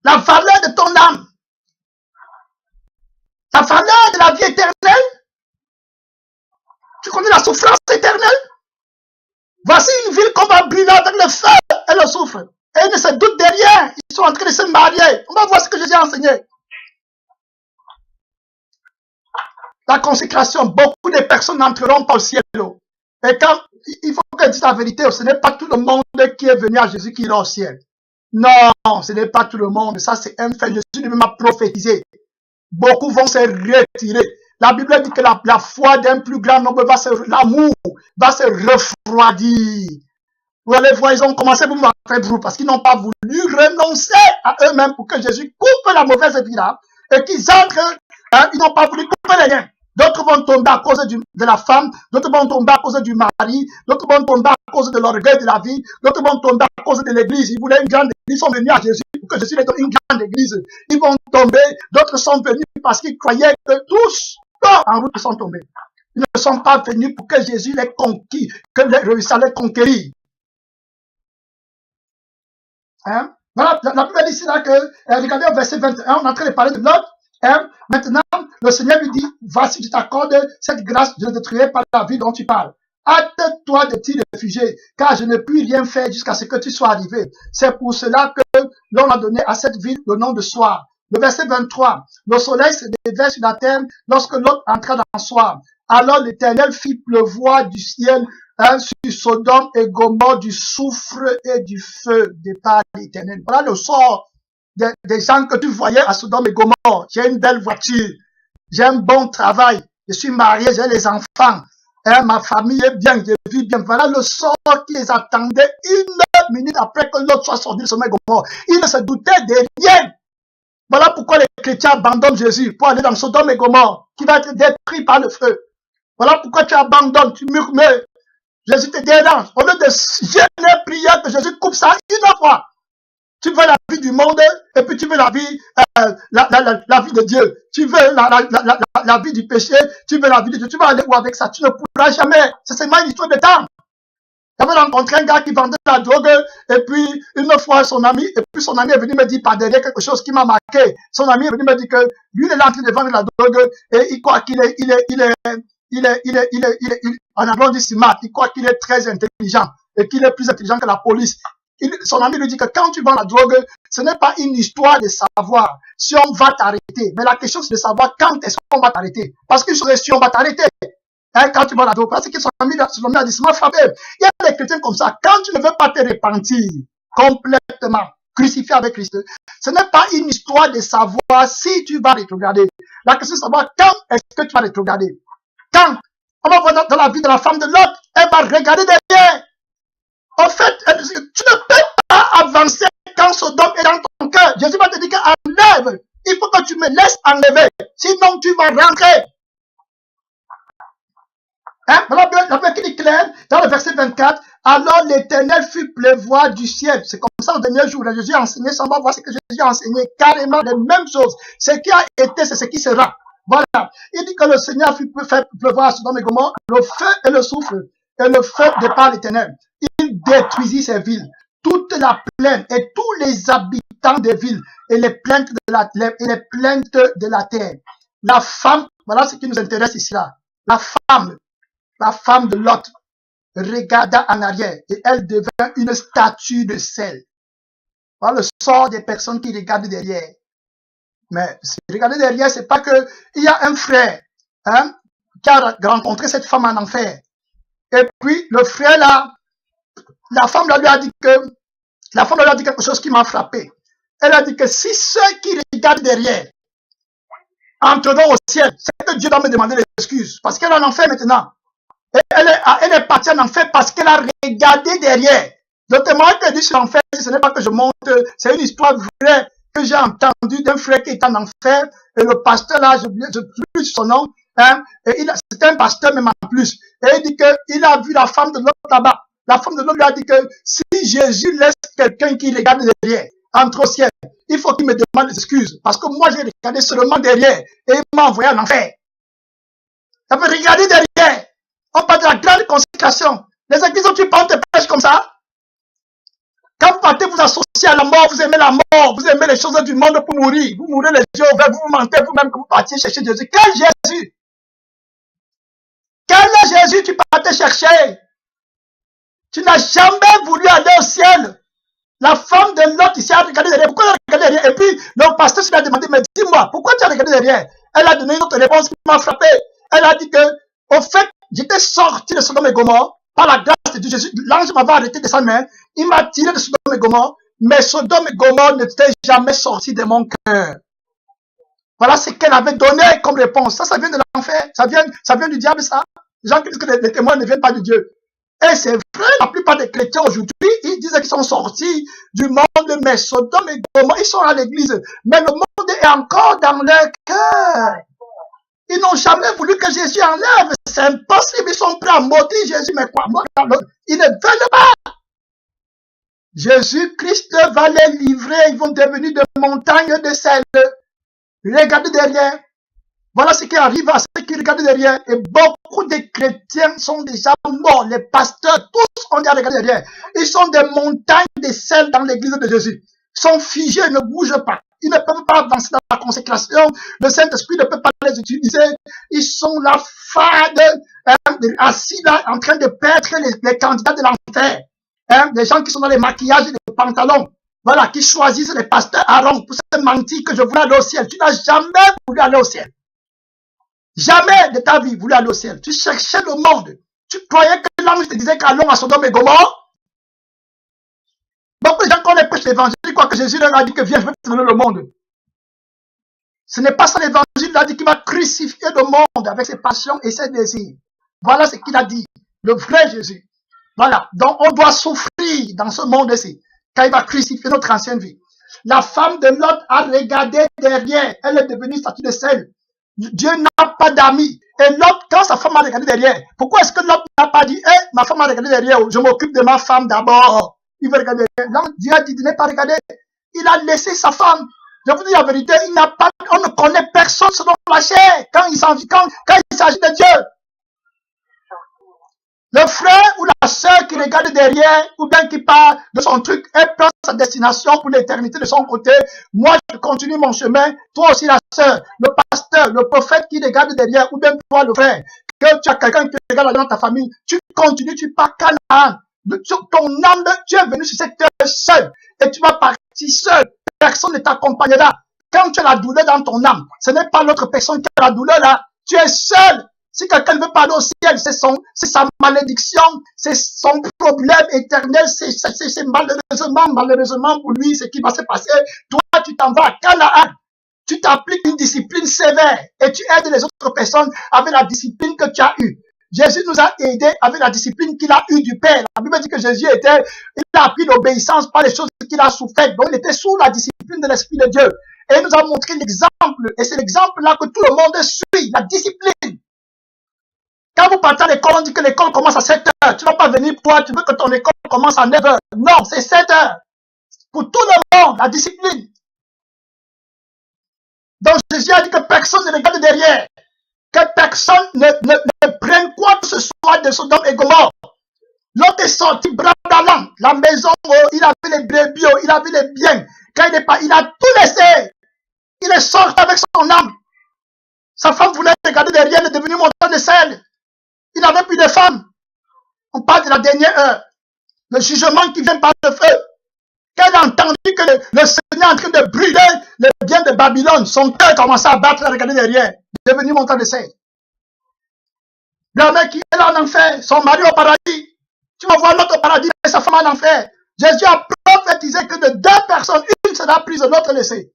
la valeur de ton âme, la valeur de la vie éternelle. Tu connais la souffrance éternelle? Voici une ville qu'on va brûler avec le feu et le soufre. Et ils ne se doutent de rien. Ils sont en train de se marier. On va voir ce que Jésus a enseigné. La consécration, beaucoup de personnes n'entreront pas au ciel. Et quand il faut que je dise la vérité, ce n'est pas tout le monde qui est venu à Jésus qui ira au ciel. Non, ce n'est pas tout le monde. Ça, c'est un fait. Jésus lui-même a prophétisé. Beaucoup vont se retirer. La Bible dit que la foi d'un plus grand nombre l'amour va se refroidir. Vous allez voir, ils ont commencé pour montrer brou parce qu'ils n'ont pas voulu renoncer à eux-mêmes pour que Jésus coupe la mauvaise vie là et qu'ils entrent. Ils n'ont pas voulu couper les liens. D'autres vont tomber à cause de la femme, d'autres vont tomber à cause du mari, d'autres vont tomber à cause de l'orgueil de la vie, d'autres vont tomber à cause de l'église. Ils voulaient une grande église, ils sont venus à Jésus pour que Jésus les donne une grande église. Ils vont tomber, d'autres sont venus parce qu'ils croyaient que tous, en route, ils sont tombés. Ils ne sont pas venus pour que Jésus les conquit, que réussisse à les conquérir. Hein? Voilà, la Bible dit ici là que, regardez au verset 21, on est en train de parler de l'autre. Hein? Maintenant, le Seigneur lui dit, voici, je t'accorde cette grâce, je ne te détruirai pas la vie dont tu parles. Hâte-toi de t'y réfugier, car je ne puis rien faire jusqu'à ce que tu sois arrivé. C'est pour cela que l'on a donné à cette ville le nom de soir. Le verset 23, le soleil se levait sur la terre lorsque l'autre entra dans le soir. Alors l'Éternel fit pleuvoir du ciel sur Sodome et Gomorrhe du soufre et du feu de par l'Éternel. Voilà le sort des gens que tu voyais à Sodome et Gomorrhe. J'ai une belle voiture, j'ai un bon travail, je suis marié, j'ai les enfants, ma famille est bien, je vis bien. Voilà le sort qui les attendait une minute après que l'autre soit sorti de Sodome et Gomorrhe. Ils ne se doutaient de rien. Voilà pourquoi les chrétiens abandonnent Jésus pour aller dans Sodome et Gomorrhe, qui va être détruit par le feu. Voilà pourquoi tu abandonnes, tu murmures. Jésus te dérange. Au lieu de jeûner, prier, que Jésus coupe ça une fois. Tu veux la vie du monde et puis tu veux la vie, la vie de Dieu. Tu veux la vie du péché, tu veux la vie de Dieu. Tu vas aller où avec ça? Tu ne pourras jamais. C'est seulement une histoire de temps. J'avais rencontré un gars qui vendait la drogue et puis une fois son ami est venu me dire par derrière quelque chose qui m'a marqué. Son ami est venu me dire que lui il est en train de vendre la drogue et il croit qu'il est en anglais dit smart, il croit qu'il est très intelligent et qu'il est plus intelligent que la police. Son ami lui dit que quand tu vends la drogue, ce n'est pas une histoire de savoir si on va t'arrêter, mais la question c'est de savoir quand est-ce qu'on va t'arrêter. Parce que si on va t'arrêter, quand tu vends la drogue, parce que son ami a dit, ça m'a frappé. Il y a des chrétiens comme ça, quand tu ne veux pas te repentir complètement, crucifié avec Christ, ce n'est pas une histoire de savoir si tu vas rétrograder. La question c'est de savoir quand est-ce que tu vas rétrograder. Quand on va voir dans la vie de la femme de l'autre, elle va regarder derrière. En fait, tu ne peux pas avancer quand Sodome est dans ton cœur. Jésus va te dire qu'enlève. Il faut que tu me laisses enlever. Sinon, tu vas rentrer. Voilà la Bible qui dit clair, dans le verset 24, alors l'Éternel fit pleuvoir du ciel. C'est comme ça le dernier jour. Jésus a enseigné, ça, on va voir ce que Jésus a enseigné, carrément les mêmes choses. Ce qui a été, c'est ce qui sera. Voilà. Il dit que le Seigneur fit faire pleuvoir à Sodome et Gomorrhe le feu et le soufre, et le feu de par l'Éternel. Il détruisit ces villes, toute la plaine et tous les habitants des villes et les plaintes de la terre. La femme, voilà ce qui nous intéresse ici là. La femme de Lot regarda en arrière et elle devint une statue de sel. Voilà le sort des personnes qui regardent derrière. Mais regarder derrière, c'est pas que il y a un frère qui a rencontré cette femme en enfer. Et puis le frère là, la femme là lui a dit quelque chose qui m'a frappé. Elle a dit que si ceux qui regardent derrière entreront au ciel. C'est que Dieu doit me demander des excuses. Parce qu'elle est en enfer maintenant. Et elle est partie en enfer parce qu'elle a regardé derrière. Le témoin que dit sur l'enfer, ce n'est pas que je monte, c'est une histoire vraie que j'ai entendue d'un frère qui est en enfer. Et le pasteur là, je plus son nom, hein, c'est un pasteur même en plus. Et il dit qu'il a vu la femme de l'autre là-bas. La femme de l'autre lui a dit que si Jésus laisse quelqu'un qui regarde derrière, entre au ciel, il faut qu'il me demande des excuses. Parce que moi, j'ai regardé seulement derrière et il m'a envoyé en enfer. Ça veut regarder derrière. On parle de la grande consécration. Les églises où tu parles te prêches comme ça. Quand vous partez vous associer à la mort, vous aimez la mort, vous aimez les choses du monde pour mourir. Vous mourrez les yeux ouverts, vous mentez vous-même que vous partiez chercher Jésus. Quel Jésus? Quel Jésus tu partais chercher? Tu n'as jamais voulu aller au ciel. La femme de l'autre ici a regardé derrière. Pourquoi elle a regardé derrière? Et puis, le pasteur lui a demandé, mais dis-moi, pourquoi tu as regardé derrière? Elle a donné une autre réponse qui m'a frappé. Elle a dit que, au fait, j'étais sorti de Sodome et Gomorrhe par la grâce de Dieu. Jésus, l'ange m'avait arrêté de sa main. Il m'a tiré de Sodome et Gomorrhe. Mais Sodome et Gomorrhe n'était jamais sorti de mon cœur. Voilà ce qu'elle avait donné comme réponse. Ça vient de l'enfer. Ça vient du diable, ça. Les gens qui disent que les témoins ne viennent pas de Dieu. Et c'est vrai, la plupart des chrétiens aujourd'hui, ils disent qu'ils sont sortis du monde, mais Sodome et Gomorrhe, ils sont à l'église. Mais le monde est encore dans leur cœur. Ils n'ont jamais voulu que Jésus enlève. C'est impossible. Ils sont prêts à maudire Jésus, mais quoi? Ils ne veulent pas. Jésus-Christ va les livrer. Ils vont devenir des montagnes de sel. Regardez derrière. Voilà ce qui arrive à ceux qui regardent derrière. Et beaucoup de chrétiens sont déjà morts. Les pasteurs, tous ont déjà regardé derrière. Ils sont des montagnes de sel dans l'église de Jésus. Ils sont figés, ils ne bougent pas. Ils ne peuvent pas avancer dans la consécration. Le Saint-Esprit ne peut pas les utiliser. Ils sont là, fades, assis là, en train de perdre les candidats de l'enfer. Des gens qui sont dans les maquillages et les pantalons. Voilà, qui choisissent les pasteurs Aaron pour se mentir que je voulais aller au ciel. Tu n'as jamais voulu aller au ciel. Jamais de ta vie voulu aller au ciel. Tu cherchais le monde. Tu croyais que l'ange te disait qu'allons à Sodome et Gomorrhe. Beaucoup de gens, quand on les prêche l'évangile, ils croient que Jésus leur a dit que viens, je vais te donner le monde. Ce n'est pas ça l'évangile. Il a dit qu'il va crucifier le monde avec ses passions et ses désirs. Voilà ce qu'il a dit. Le vrai Jésus. Voilà. Donc, on doit souffrir dans ce monde-ci. Quand il va crucifier notre ancienne vie. La femme de Lot a regardé derrière. Elle est devenue statue de sel. Dieu n'a pas d'amis. Et Lot, quand sa femme a regardé derrière, pourquoi est-ce que Lot n'a pas dit, ma femme a regardé derrière, je m'occupe de ma femme d'abord. Il veut regarder derrière. Non, Dieu a dit de ne pas regarder. Il a laissé sa femme. Je vous dis la vérité, on ne connaît personne selon la chair quand il s'agit de Dieu. Le frère ou la sœur qui regarde derrière, ou bien qui parle de son truc, elle prend sa destination pour l'éternité de son côté. Moi, je continue mon chemin. Toi aussi, la sœur, le pasteur, le prophète qui regarde derrière, ou bien toi, le frère, que tu as quelqu'un qui regarde dans ta famille, tu continues, tu pars Canaan. Ton âme, tu es venu sur cette terre seul, et tu vas partir seul. Personne ne t'accompagnera. Quand tu as la douleur dans ton âme, ce n'est pas l'autre personne qui a la douleur là. Tu es seul. Si quelqu'un veut parler au ciel, c'est sa malédiction, c'est son problème éternel, c'est malheureusement pour lui, ce qui va se passer. Toi, tu t'en vas à Canaan, tu t'appliques une discipline sévère et tu aides les autres personnes avec la discipline que tu as eue. Jésus nous a aidés avec la discipline qu'il a eue du Père. La Bible dit que Jésus il a appris l'obéissance par les choses qu'il a souffert. Donc il était sous la discipline de l'Esprit de Dieu. Et il nous a montré l'exemple, et c'est l'exemple là que tout le monde suit, la discipline. Quand vous partez à l'école, on dit que l'école commence à 7 heures. Tu ne vas pas venir toi, tu veux que ton école commence à 9 heures. Non, c'est 7 heures. Pour tout le monde, la discipline. Donc Jésus a dit que personne ne regarde derrière. Que personne ne prenne quoi que ce soit de Sodome et Gomorrhe. L'autre est sorti bras ballants. La maison, il avait les brebis, il avait les biens. Quand il a tout laissé. Il est sorti avec son âme. Sa femme voulait regarder derrière, elle est devenue montagne de sel. Il n'avait plus de femme. On parle de la dernière heure. Le jugement qui vient par le feu. Qu'elle a entendu que le Seigneur est en train de brûler les biens de Babylone. Son cœur commençait à battre, à regarder derrière. Il est devenu montagne de sel. La mère qui est en enfer, son mari au paradis. Tu vas voir l'autre au paradis et sa femme en enfer. Jésus a prophétisé que de 2 personnes, une sera prise, l'autre laissée.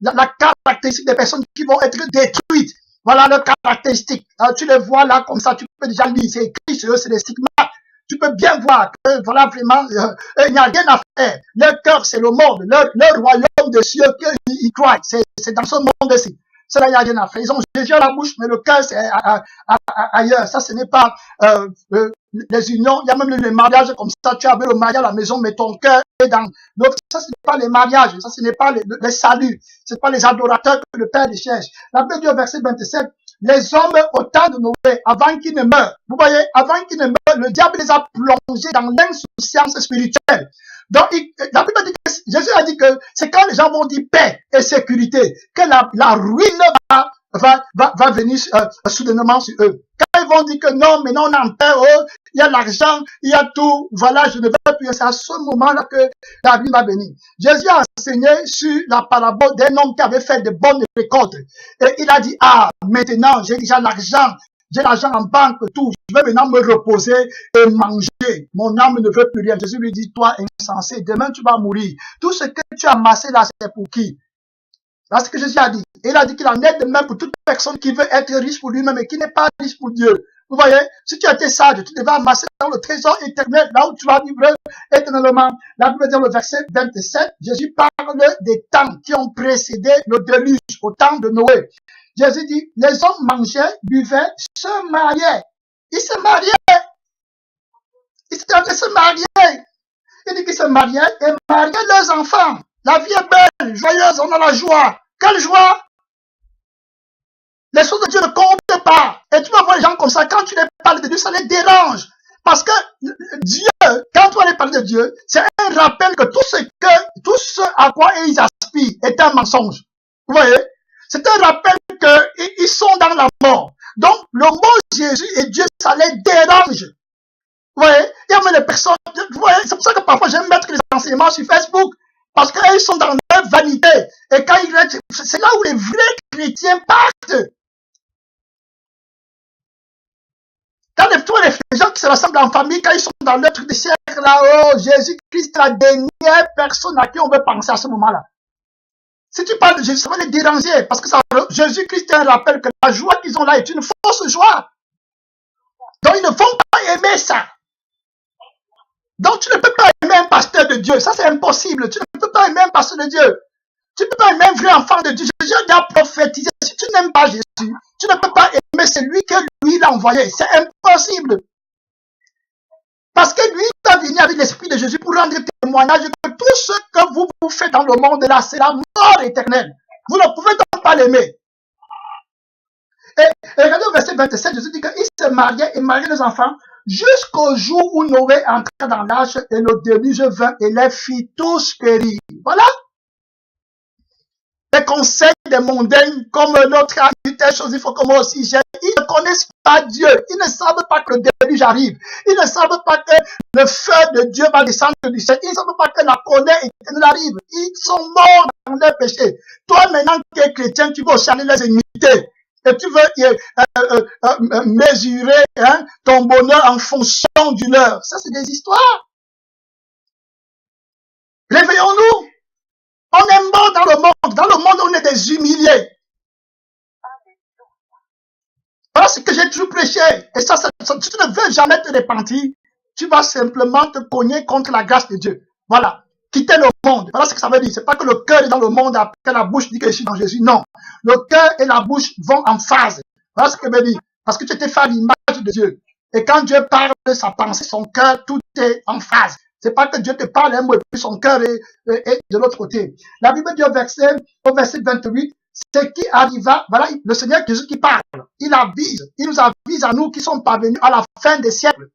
la caractéristique des personnes qui vont être détruites. Voilà leurs caractéristiques. Tu les vois là comme ça, tu peux déjà lire, c'est écrit sur eux, c'est des stigmates. Tu peux bien voir que voilà vraiment, il n'y a rien à faire. Leur cœur, c'est le monde, leur royaume de cieux qu'ils croient. C'est dans ce monde-ci. Cela, il n'y a rien à faire. Ils ont Jésus à la bouche, mais le cœur, c'est ailleurs. Ça, ce n'est pas les unions. Il y a même les mariages comme ça. Tu avais le mariage à la maison, mais ton cœur est dans l'autre. Ça, ce n'est pas les mariages. Ça, ce n'est pas les saluts. Ce n'est pas les adorateurs que le Père cherche. La Bible dit au verset 27, les hommes au temps de Noé, avant qu'ils ne meurent, vous voyez, avant qu'ils ne meurent, le diable les a plongés dans l'insouciance spirituelle. Donc, la Bible dit que Jésus a dit que c'est quand les gens vont dire paix et sécurité que la ruine va venir soudainement sur eux. Quand ils vont dire que non, mais non, on est en paix, oh, il y a l'argent, il y a tout, voilà, je ne vais plus. C'est à ce moment-là que la ruine va venir. Jésus a enseigné sur la parabole d'un homme qui avait fait de bonnes récoltes. Et il a dit, ah, maintenant, j'ai déjà l'argent. J'ai l'argent en banque, tout. Je vais maintenant me reposer et manger. Mon âme ne veut plus rien. Jésus lui dit, toi, insensé, demain tu vas mourir. Tout ce que tu as amassé là, c'est pour qui? Voilà ce que Jésus a dit. Il a dit qu'il en est de même pour toute personne qui veut être riche pour lui-même et qui n'est pas riche pour Dieu. Vous voyez, si tu étais sage, tu devais amasser dans le trésor éternel, là où tu vas vivre éternellement. La Bible dit dans le verset 27, Jésus parle des temps qui ont précédé le déluge, au temps de Noé. Jésus dit, les hommes mangeaient, buvaient, se mariaient. Ils se mariaient. Ils étaient en train de se marier. Il dit qu'ils se mariaient et mariaient leurs enfants. La vie est belle, joyeuse, on a la joie. Quelle joie! Les choses de Dieu ne comptent pas. Et tu vas voir les gens comme ça, quand tu les parles de Dieu, ça les dérange. Parce que Dieu, quand tu vas les parler de Dieu, c'est un rappel que tout ce à quoi ils aspirent est un mensonge. Vous voyez? C'est un rappel qu'ils sont dans la mort. Donc, le mot Jésus et Dieu, ça les dérange. Vous voyez? Il y a même des personnes, vous voyez, c'est pour ça que parfois j'aime mettre les enseignements sur Facebook. Parce qu'ils sont dans leur vanité. Et quand ils restent, c'est là où les vrais chrétiens partent. Quand les gens qui se rassemblent en famille, quand ils sont dans leur truc de siècle, là, oh, Jésus-Christ, la dernière personne à qui on veut penser à ce moment-là. Si tu parles de Jésus, ça va les déranger. Parce que Jésus-Christ est un rappel que la joie qu'ils ont là est une fausse joie. Donc ils ne vont pas aimer ça. Donc tu ne peux pas aimer un pasteur de Dieu. Ça c'est impossible. Tu ne peux pas aimer un pasteur de Dieu. Tu ne peux pas aimer un vrai enfant de Dieu. Jésus a prophétisé. Si tu n'aimes pas Jésus, tu ne peux pas aimer celui que lui l'a envoyé. C'est impossible. Parce que lui va venir avec l'esprit de Jésus pour rendre témoignage que tout ce que vous faites dans le monde là, c'est la mort éternelle. Vous ne pouvez donc pas l'aimer. Et regardez au verset 27, Jésus dit qu'ils se mariaient et mariaient les enfants jusqu'au jour où Noé entra dans l'âge et le déluge vint et les fit tous périr. Voilà. Les conseils des mondains, comme notre ami, telle chose, il faut que moi aussi j'aime. Ils ne connaissent pas Dieu. Ils ne savent pas que le déluge arrive. Ils ne savent pas que le feu de Dieu va descendre du ciel. Ils ne savent pas que la colère éternelle arrive. Ils sont morts dans leurs péchés. Toi, maintenant qui es chrétien, tu veux aussi aller les imiter. Et tu veux mesurer ton bonheur en fonction du leur. Ça, c'est des histoires. Réveillons-nous. On est mort dans le monde. Dans le monde, on est des humiliés. Voilà ce que j'ai toujours prêché. Et ça, si tu ne veux jamais te repentir, tu vas simplement te cogner contre la grâce de Dieu. Voilà. Quitter le monde. Voilà ce que ça veut dire. C'est pas que le cœur est dans le monde après la bouche dit que je suis dans Jésus. Non. Le cœur et la bouche vont en phase. Voilà ce que veut dire. Parce que tu étais fait à l'image de Dieu. Et quand Dieu parle de sa pensée, son cœur, tout est en phase. C'est pas que Dieu te parle un mot et puis son cœur est de l'autre côté. La Bible dit au verset 28, ce qui arriva, voilà, le Seigneur Jésus qui parle. Il nous avise à nous qui sommes parvenus à la fin des siècles.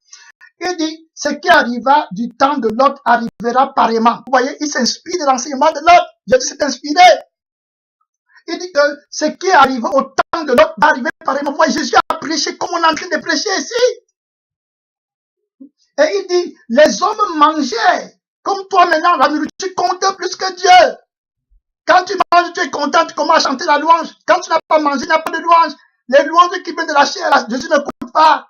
Il dit, ce qui arriva du temps de Lot arrivera pareillement. Vous voyez, il s'inspire de l'enseignement de Lot. Jésus s'est inspiré. Il dit que ce qui arriva au temps de Lot va arriver pareillement. Vous voyez, Jésus a prêché comme on est en train de prêcher ici. Et il dit, les hommes mangeaient. Comme toi maintenant, la nourriture compte plus que Dieu. Quand tu manges, tu es content, tu commences à chanter la louange. Quand tu n'as pas mangé, il n'y a pas de louange. Les louanges qui viennent de la chair, Jésus ne coûte pas.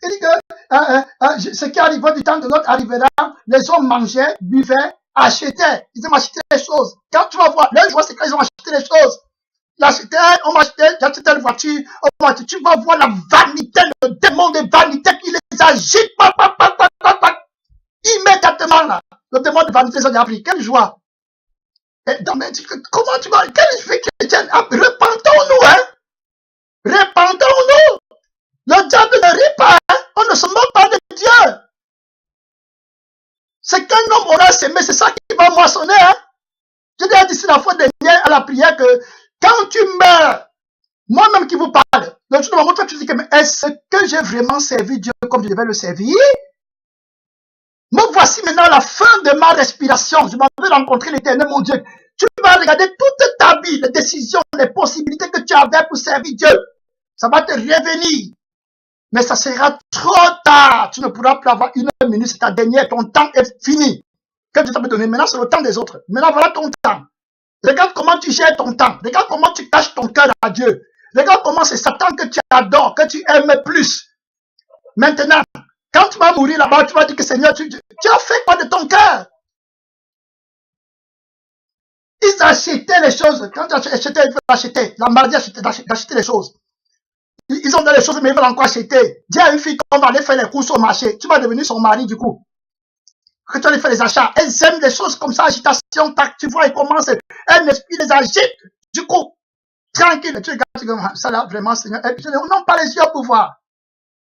Il dit que ce qui arriva du temps de l'autre arrivera, les hommes mangeaient, buvaient, achetaient. Ils ont acheté les choses. Quand tu vas voir, là, je vois, c'est quand ils ont acheté les choses. Ils achetaient, j'ai acheté une voiture, tu vas voir la vanité, le démon de vanité qui les agite, immédiatement là. Le démon de vanité, ils ont appris. Quelle joie. Comment tu vas, quelle vie chrétienne? Repentons-nous, hein. Repentons-nous. Le diable ne rit pas, hein. On ne se moque pas de Dieu. C'est qu'un homme aura semé, c'est ça qui va moissonner, hein. Je l'ai dit la fois dernière à la prière que quand tu meurs, moi-même qui vous parle, le jour de ma mort, tu dis que est-ce que j'ai vraiment servi Dieu comme je devais le servir? Me voici maintenant à la fin de ma respiration. Je m'en vais rencontrer l'Éternel, mon Dieu. Tu vas regarder toute ta vie, les décisions, les possibilités que tu avais pour servir Dieu. Ça va te revenir. Mais ça sera trop tard. Tu ne pourras plus avoir une minute, c'est ta dernière. Ton temps est fini. Que Dieu t'a donné. Maintenant, c'est le temps des autres. Maintenant, voilà ton temps. Regarde comment tu gères ton temps. Regarde comment tu caches ton cœur à Dieu. Regarde comment c'est Satan que tu adores, que tu aimes plus. Maintenant, quand tu vas mourir là-bas, tu vas dire que Seigneur, tu as fait quoi de ton cœur? Ils achetaient les choses. Quand tu achètes, ils veulent acheter. La maladie d'acheter les choses. Ils ont donné les choses, mais ils veulent encore acheter. Dis à une fille qu'on va aller faire les courses au marché. Tu vas devenir son mari du coup. Que tu vas aller faire les achats. Elles aiment les choses comme ça, agitation, tac, tu vois, ils commencent. Un esprit les agite. Du coup, tranquille. Tu regardes, ça là, vraiment, Seigneur. Et puis, on n'a pas les yeux pour voir.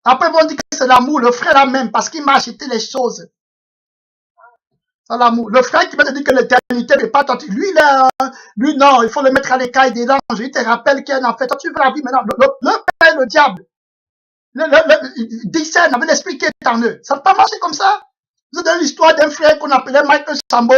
Après, ils vont dire que c'est l'amour, le frère là même, parce qu'il m'a acheté les choses. C'est l'amour. Le frère qui va te dire que l'éternité n'est pas toi. Lui, là, lui, non, il faut le mettre à l'écart et des langes. Il te rappelle qu'il y a un fait. Toi, tu veux la vie maintenant. Le père, le diable. Il discerne avec l'esprit qui est en eux. Ça n'a pas marché comme ça. Vous avez l'histoire d'un frère qu'on appelait Michael Sambo,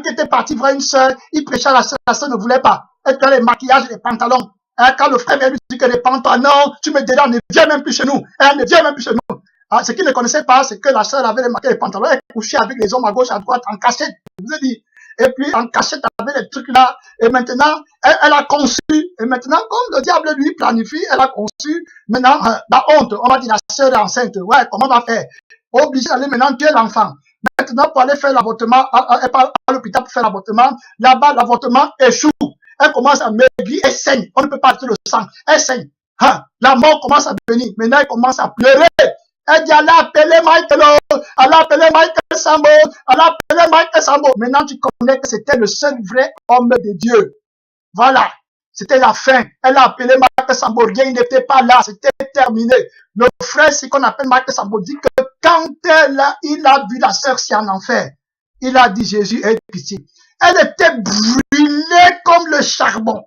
qui était parti voir une sœur. Il prêchait à la sœur ne voulait pas. Elle avait les maquillages et les pantalons. Quand le frère lui dit que les pantalons, non, tu me déranges, ne viens même plus chez nous. Ne viens même plus chez nous. Ce qu'il ne connaissait pas, c'est que la sœur avait les maquillages et les pantalons. Elle couchait avec les hommes à gauche, à droite, en cachette. Je vous ai dit. Et puis, en cachette, avec les trucs là. Et maintenant, elle a conçu. Et maintenant, comme le diable lui planifie, elle a conçu. Maintenant, la honte. On va dire la sœur est enceinte. Ouais, comment on va faire? Obligé d'aller maintenant tuer l'enfant. Maintenant, pour aller faire l'avortement, elle part à l'hôpital pour faire l'avortement. Là-bas, l'avortement échoue. Elle commence à maigrir, elle saigne. On ne peut pas arrêter le sang. Elle saigne. La mort commence à venir. Maintenant, elle commence à pleurer. Elle dit, elle a appelé Michael, elle a appelé Michael Sambo, elle a appelé Michael Sambo. Maintenant, tu connais que c'était le seul vrai homme de Dieu. Voilà. C'était la fin. Elle a appelé Michael Sambo. Rien, il n'était pas là. C'était terminé. Le frère, c'est qu'on appelle Michael Sambo, dit que quand il a vu la sœur si en enfer, il a dit, Jésus, aie pitié. Elle était brûlée comme le charbon.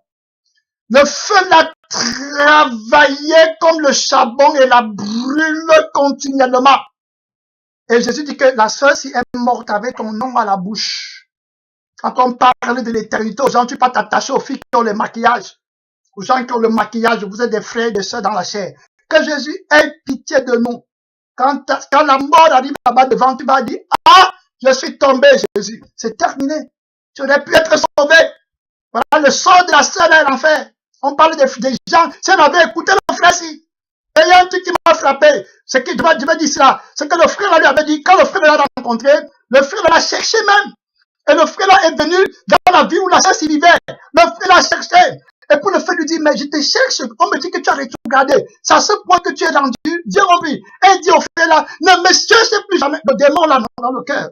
Le feu l'a travaillée comme le charbon et la brûle continuellement. Et Jésus dit que la sœur, si elle est morte avec ton nom à la bouche, quand on parle de l'éternité, aux gens, tu ne peux pas t'attacher aux filles qui ont le maquillage. Aux gens qui ont le maquillage, vous êtes des frères et des sœurs dans la chair. Que Jésus ait pitié de nous. Quand la mort arrive là-bas devant, tu vas dire, ah, je suis tombé, Jésus. C'est terminé. Tu aurais pu être sauvé. Voilà le sort de la sœur dans l'enfer. On parle des gens. Si on avait écouté le frère, si. Et il y a un truc qui m'a frappé. C'est que je vais dire cela. C'est que le frère lui avait dit, quand le frère l'a rencontré, le frère l'a cherché même. Et le frère là est venu dans la ville où la sœur s'y vivait. Le frère l'a cherché. Et pour le frère lui dire, mais je te cherche. On me dit que tu as rétrogradé. C'est à ce point que tu es rendu. Dieu envie. Et il dit au frère là, ne me cherche plus jamais. Le démon là dans le cœur.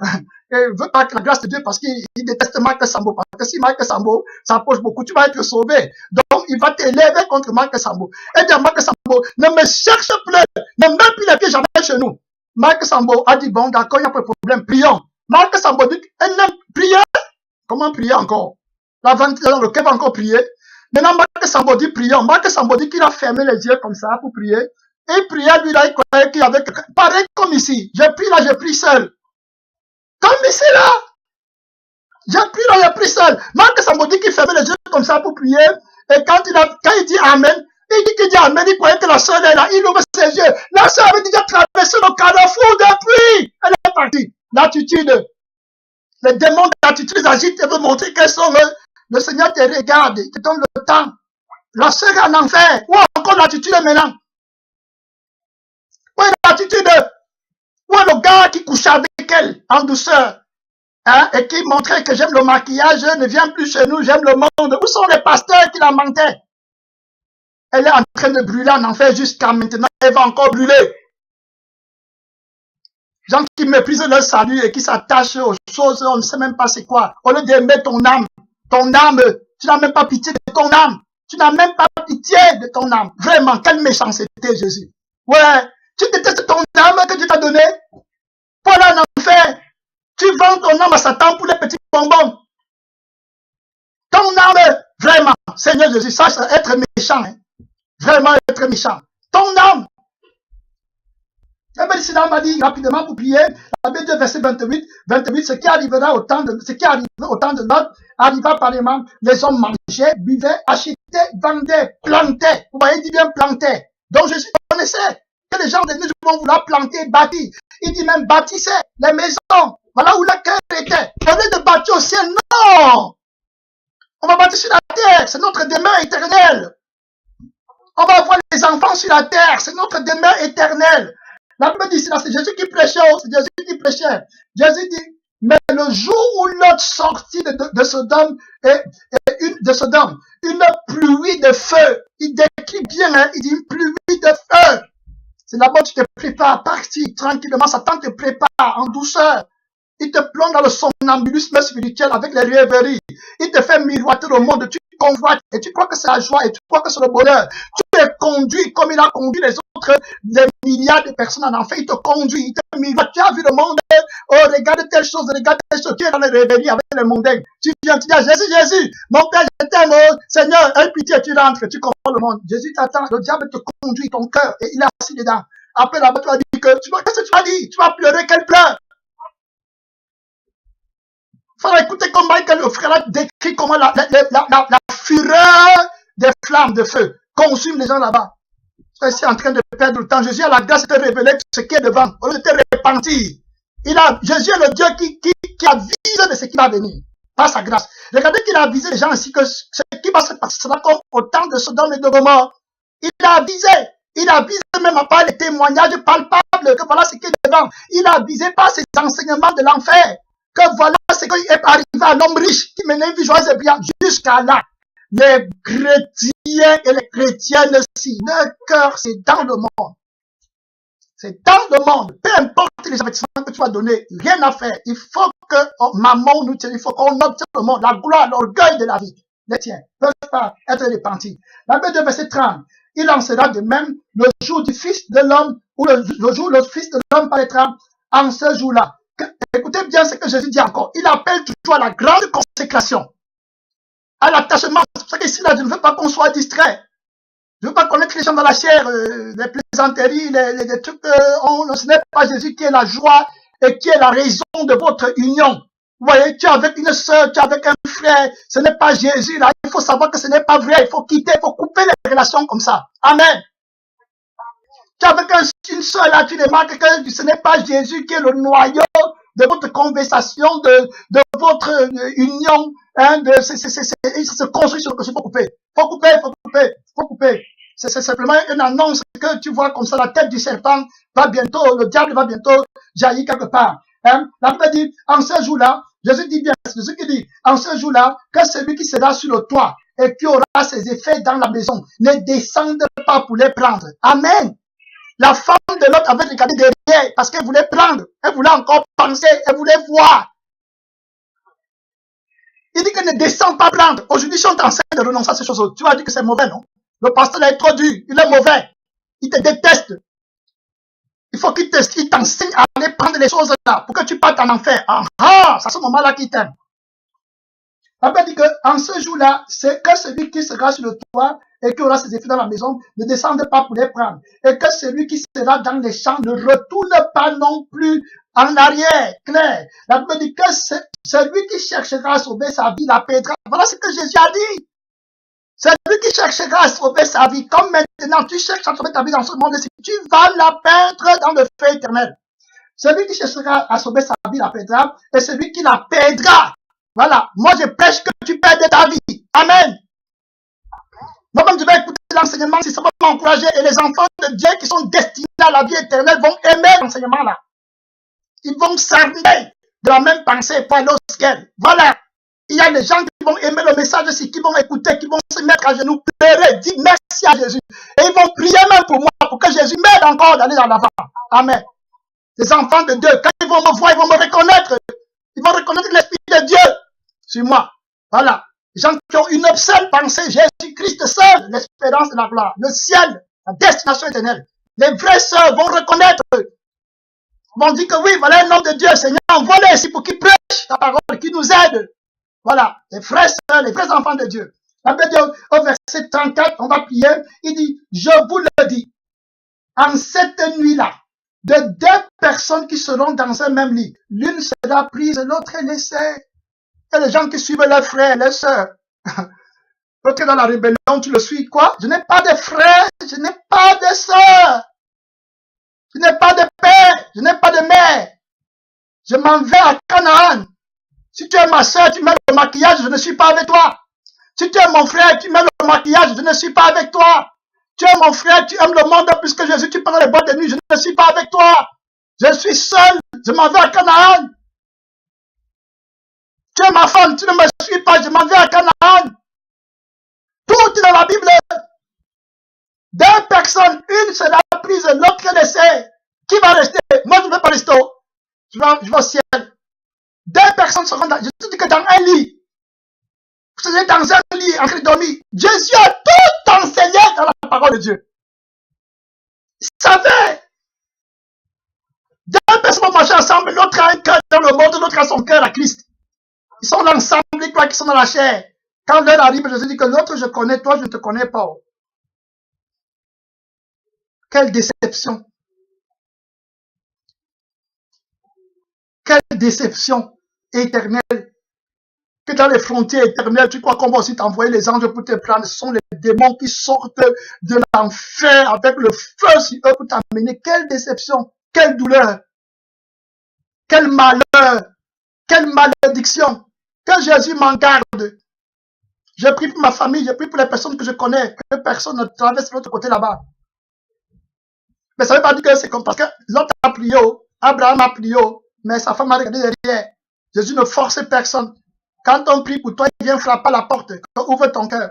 Et il veut pas que la grâce de Dieu parce qu'il déteste Michael Sambo. Parce que si Michael Sambo s'approche beaucoup, tu vas être sauvé. Donc, il va t'élever contre Michael Sambo. Et dit à Michael Sambo, ne me cherche plus. Ne mets plus les pieds jamais chez nous. Michael Sambo a dit, bon, d'accord, il n'y a pas de problème. Prions. Michael Sambo dit, elle n'aime prier. Comment prier encore? La vanité dans le cœur va encore prier. Maintenant, Michael Sambo dit, prions. Michael Sambo dit qu'il a fermé les yeux comme ça pour prier. Et il priait, lui, là, il croyait qu'il y avait quelqu'un. Pareil comme ici. J'ai pris là, j'ai pris seul. Comme ici, là. J'ai pris là, j'ai pris seul. Michael Sambo dit qu'il fermait les yeux comme ça pour prier. Et quand il dit Amen, il dit qu'il dit Amen, il croyait que la sœur est là. Il ouvre ses yeux. La sœur avait déjà traversé le carrefour depuis. Elle est partie. L'attitude. Les démons d'attitude agitent et veulent montrer qu'elles sont eux. Le Seigneur te regarde, il te donne le temps. La sœur est en enfer. Où est encore l'attitude maintenant? Où est l'attitude? Où est le gars qui couche avec elle en douceur? hein, et qui montrait que j'aime le maquillage, ne viens plus chez nous, j'aime le monde. Où sont les pasteurs qui la mentaient? Elle est en train de brûler en enfer jusqu'à maintenant, elle va encore brûler. Gens qui méprisent leur salut et qui s'attachent aux choses, on ne sait même pas c'est quoi. Au lieu d'aimer ton âme, tu n'as même pas pitié de ton âme. Tu n'as même pas pitié de ton âme. Vraiment, quelle méchanceté, Jésus. Ouais, tu détestes ton âme que Dieu t'a donnée. Voilà en enfer. Tu vends ton âme à Satan pour les petits bonbons. Ton âme, vraiment, Seigneur Jésus, ça c'est être méchant. Hein. Vraiment être méchant. Ton âme. Et ici, on m'a dit rapidement pour prier, la Bible 2, verset 28, ce qui arrivera au temps de Lot, arriva par les membres, les hommes mangeaient, buvaient, achetaient, vendaient, plantaient. Vous voyez, il dit bien plantaient. Donc je connaissais que les gens de nous vont vouloir planter, bâtir. Il dit même bâtissez les maisons. Voilà où la cœur était. Au lieu de bâtir au ciel, non! On va bâtir sur la terre, c'est notre demeure éternelle. On va avoir les enfants sur la terre, c'est notre demeure éternelle. La Bible dit, c'est Jésus qui prêchait, c'est Jésus qui prêchait. Jésus dit, mais le jour où l'autre sortit de Sodome, une pluie de feu. Il décrit bien, hein, il dit une pluie de feu. C'est là-bas que tu te prépares à partir tranquillement, Satan te prépare en douceur. Il te plonge dans le somnambulisme spirituel avec les rêveries. Il te fait miroiter le monde, tu convoites et tu crois que c'est la joie et tu crois que c'est le bonheur. Tu es conduit comme il a conduit les autres, des milliards de personnes en enfer. Il te conduit, il te miroite. Tu as vu le monde, oh regarde telle chose, tu es dans les rêveries avec les mondains. Tu viens, tu dis à Jésus, mon Père, je t'aime, oh, Seigneur, aie pitié, tu rentres, tu comprends le monde. Jésus t'attend, le diable te conduit ton cœur et il est assis dedans. Après là-bas, tu vas dire qu'est-ce que tu vas dire? Tu vas pleurer, qu'elle pleure. Il faut écouter comment le frère décrit comment la fureur des flammes de feu consume les gens là-bas. Tu es en train de perdre le temps. Jésus a la grâce de te révéler ce qui est devant, au lieu de te repentir. Jésus est le Dieu qui avise de ce qui va venir, par sa grâce. Regardez qu'il a avisé les gens ainsi que ce qui va se passer sera comme au temps de Sodome et de Gomorrhe. Il a avisé même à part les témoignages palpables que voilà ce qui est devant. Il a avisé par ses enseignements de l'enfer. Que voilà ce qui est arrivé à l'homme riche qui menait une vie joyeuse et brillante jusqu'à là. Les chrétiens et les chrétiennes aussi, leur cœur c'est dans le monde. C'est dans le monde. Peu importe les avertissements que tu vas donner, rien à faire. Il faut que maman nous tienne, il faut qu'on obtienne le monde, la gloire, l'orgueil de la vie. Les tiens ne peuvent pas être repentis. La Bible de verset 30, il en sera de même le jour du Fils de l'homme, ou le jour où le Fils de l'homme paraîtra en ce jour-là. Écoutez bien ce que Jésus dit encore. Il appelle toujours à la grande consécration, à l'attachement. C'est pour ça qu'ici, là, je ne veux pas qu'on soit distrait. Je ne veux pas connaître les gens dans la chair, les plaisanteries, les trucs. Ce n'est pas Jésus qui est la joie et qui est la raison de votre union. Vous voyez, tu es avec une soeur, tu es avec un frère. Ce n'est pas Jésus, là. Il faut savoir que ce n'est pas vrai. Il faut quitter, il faut couper les relations comme ça. Amen. Tu es avec une soeur, là, tu remarques que ce n'est pas Jésus qui est le noyau de votre conversation, de votre union, hein, ça se construit sur le côté. Faut couper. C'est simplement une annonce que tu vois comme ça, la tête du serpent va bientôt, le diable va bientôt jaillir quelque part. Hein. La Bible dit, en ce jour-là, Jésus dit bien, c'est Jésus qui dit, en ce jour-là, que celui qui sera sur le toit et qui aura ses effets dans la maison ne descende pas pour les prendre. Amen. La femme de l'autre avait regardé derrière parce qu'elle voulait prendre, elle voulait encore penser, elle voulait voir. Il dit qu'elle ne descend pas prendre. Aujourd'hui, si on t'enseigne de renoncer à ces choses, tu vas dire que c'est mauvais, non? Le pasteur est trop dur, il est mauvais, il te déteste. Il faut qu'il t'enseigne à aller prendre les choses là pour que tu partes en enfer. C'est à ce moment-là qu'il t'aime. La Bible dit qu'en ce jour-là, c'est que celui qui sera sur le toit et qui aura ses effets dans la maison ne descende pas pour les prendre. Et que celui qui sera dans les champs ne retourne pas non plus en arrière. Clair. La Bible dit que celui qui cherchera à sauver sa vie la perdra. Voilà ce que Jésus a dit. Celui qui cherchera à sauver sa vie, comme maintenant tu cherches à sauver ta vie dans ce monde, tu vas la perdre dans le feu éternel. Celui qui cherchera à sauver sa vie la perdra, et celui qui la perdra. Voilà, moi je prêche que tu perdes ta vie. Amen. Moi-même je vais écouter l'enseignement si ça va m'encourager, et les enfants de Dieu qui sont destinés à la vie éternelle vont aimer l'enseignement là. Ils vont s'armer la même pensée pour aller au ciel. Voilà. Il y a des gens qui vont aimer le message aussi, qui vont écouter, qui vont se mettre à genoux, pleurer, dire merci à Jésus. Et ils vont prier même pour moi, pour que Jésus m'aide encore d'aller en avant. Amen. Les enfants de Dieu, quand ils vont me voir, ils vont me reconnaître. Ils vont reconnaître l'Esprit de Dieu sur moi. Voilà. Les gens qui ont une seule pensée, Jésus-Christ seul, l'espérance de la gloire, le ciel, la destination éternelle. Les vraies sœurs vont reconnaître, vont dire que oui, voilà un homme de Dieu, Seigneur, envoie-le ici pour qu'il prêche ta parole, qu'il nous aide. Voilà, les frères sœurs, les vrais enfants de Dieu. La Bible dit au verset 34, on va prier, il dit, je vous le dis, en cette nuit-là, de deux personnes qui seront dans un même lit, l'une sera prise, l'autre est laissée. Il y a des gens qui suivent leurs frères, leurs sœurs. L'autre est dans la rébellion, tu le suis quoi? Je n'ai pas de frères, je n'ai pas de sœurs. Je n'ai pas de père, je n'ai pas de mère. Je m'en vais à Canaan. Si tu es ma soeur, tu mets le maquillage, je ne suis pas avec toi. Si tu es mon frère, tu mets le maquillage, je ne suis pas avec toi. Tu es mon frère, tu aimes le monde plus que Jésus, tu prends les boîtes de nuit, je ne suis pas avec toi. Je suis seul, je m'en vais à Canaan. Tu es ma femme, tu ne me suis pas, je m'en vais à Canaan. Tout est dans la Bible. Deux personnes, une sera prise, l'autre laissée. Qui va rester? Moi, je ne vais pas rester. Je vais au ciel. Deux personnes seront dans, je te dis que dans un lit. Vous êtes dans un lit en train de dormir. Jésus a tout enseigné dans la parole de Dieu. Il savait. Deux personnes vont marcher ensemble, l'autre a un cœur dans le monde, l'autre a son cœur à Christ. Ils sont ensemble, ils croient qu'ils sont dans la chair. Quand l'heure arrive, Jésus dit que l'autre je connais, toi je ne te connais pas. Quelle déception. Quelle déception éternelle. Que dans les frontières éternelles, tu crois qu'on va aussi t'envoyer les anges pour te prendre. Ce sont les démons qui sortent de l'enfer avec le feu sur eux pour t'amener. Quelle déception, quelle douleur, quel malheur, quelle malédiction. Que Jésus m'en garde. Je prie pour ma famille, je prie pour les personnes que je connais, que personne ne traverse de l'autre côté là-bas. Mais ça ne veut pas dire que c'est comme parce que l'autre a prié, Abraham a prié, mais sa femme a regardé derrière. Jésus ne force personne. Quand on prie pour toi, il vient frapper à la porte. Ouvre ton cœur.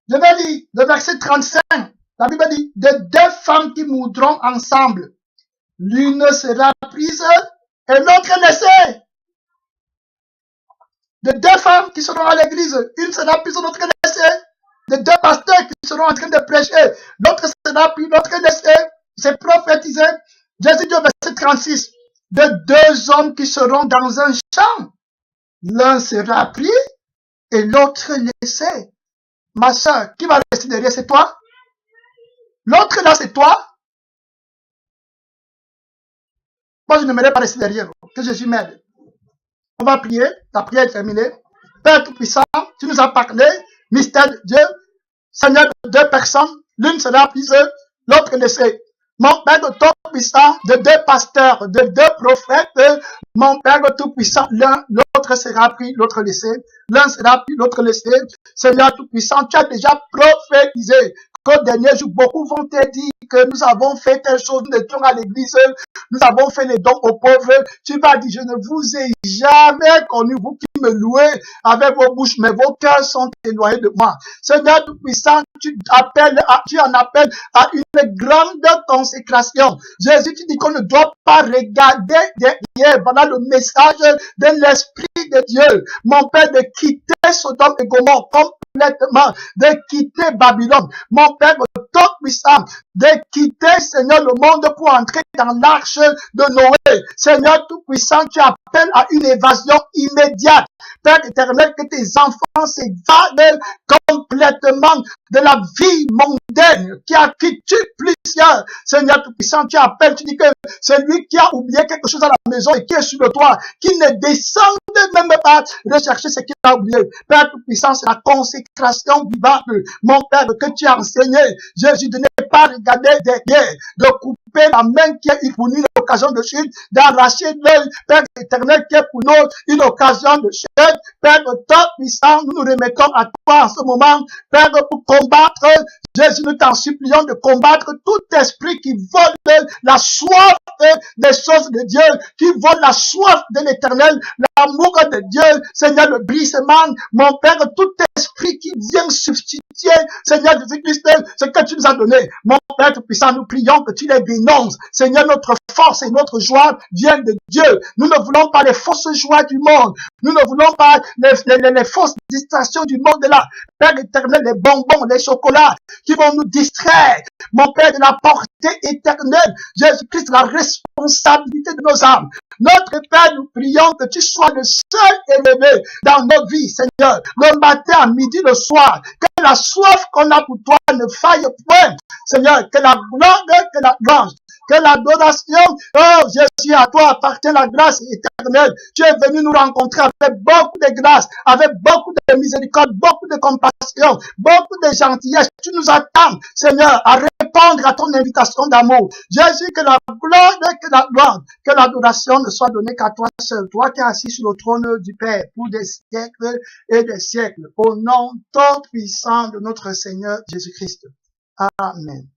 Je vais lire le verset 35. La Bible dit, de deux femmes qui mourront ensemble. L'une sera prise et l'autre laissée. De deux femmes qui seront à l'église. Une sera prise et l'autre laissée. De deux pasteurs qui seront en train de prêcher. L'autre sera prise, l'autre laissée. C'est prophétisé. Jésus dit au verset 36. De deux hommes qui seront dans un champ. L'un sera pris et l'autre laissé. Ma soeur, qui va rester derrière? C'est toi? L'autre là, c'est toi? Moi, je ne m'aimerais pas rester derrière. Que Jésus m'aide. On va prier. La prière est terminée. Père Tout-Puissant, tu nous as parlé. Mystère de Dieu. Seigneur, de deux personnes. L'une sera prise, l'autre laissée. Mon Père Tout-Puissant, de deux pasteurs, de deux prophètes, mon Père Tout-Puissant, l'autre sera pris, l'autre laissé. L'un sera pris, l'autre laissé. Seigneur Tout-Puissant, tu as déjà prophétisé qu'au dernier jour, beaucoup vont te dire que nous avons fait telle chose, nous étions à l'église, nous avons fait les dons aux pauvres. Tu vas dire, je ne vous ai jamais connu, vous qui me louez avec vos bouches, mais vos cœurs sont éloignés de moi. Seigneur Tout-Puissant, tu en appelles à une grande consécration. Jésus, tu dis qu'on ne doit pas regarder derrière. Voilà le message de l'Esprit de Dieu. Mon Père, de quitter Sodome et Gomorrhe complètement, de quitter Babylone. Mon Père Tout-Puissant, de quitter, Seigneur, le monde pour entrer dans l'arche de Noé. Seigneur Tout-Puissant, tu appelles à une évasion immédiate. Père éternel, que tes enfants s'évadent complètement de la vie mondaine qui a quitté plusieurs. Seigneur Tout-Puissant, tu appelles, tu dis que celui qui a oublié quelque chose à la maison et qui est sur le toit, qui ne descende même pas rechercher ce qu'il a oublié. Père Tout-Puissant, c'est la consécration vivante. Mon Père, que tu as enseigné, Jésus, de ne pas regarder derrière, de couper couper la main qui est pour nous une occasion de chute, d'arracher l'œil, Père éternel, qui est pour nous une occasion de chute. Père top puissant, nous nous remettons à toi en ce moment, Père, pour combattre. Jésus, nous t'en supplions de combattre tout esprit qui vole la soif des choses de Dieu, qui vole la soif de l'éternel, l'amour de Dieu, Seigneur, le brisement, mon Père, tout esprit qui vient substituer, Seigneur Jésus-Christ, ce que tu nous as donné. Mon Père puissant, nous prions que tu les dénonces. Seigneur, notre force et notre joie viennent de Dieu. Nous ne voulons pas les fausses joies du monde. Nous ne voulons pas les fausses distractions du monde là. Père éternel, les bonbons, les chocolats qui vont nous distraire. Mon Père, de la portée éternelle, Jésus-Christ, la responsabilité de nos âmes. Notre Père, nous prions que tu sois le seul élevé dans nos vies, Seigneur. Le matin, à midi, le soir. Que la soif qu'on a pour toi ne faille point. Seigneur, que la gloire, que la grâce, que l'adoration, oh Jésus, à toi appartient la grâce éternelle. Tu es venu nous rencontrer avec beaucoup de grâce, avec beaucoup de miséricorde, beaucoup de compassion, beaucoup de gentillesse. Tu nous attends, Seigneur, à répondre à ton invitation d'amour. Jésus, que la gloire, que la gloire, que l'adoration ne soit donnée qu'à toi seul, toi qui es assis sur le trône du Père pour des siècles et des siècles, au nom tout puissant de notre Seigneur Jésus-Christ. Amen.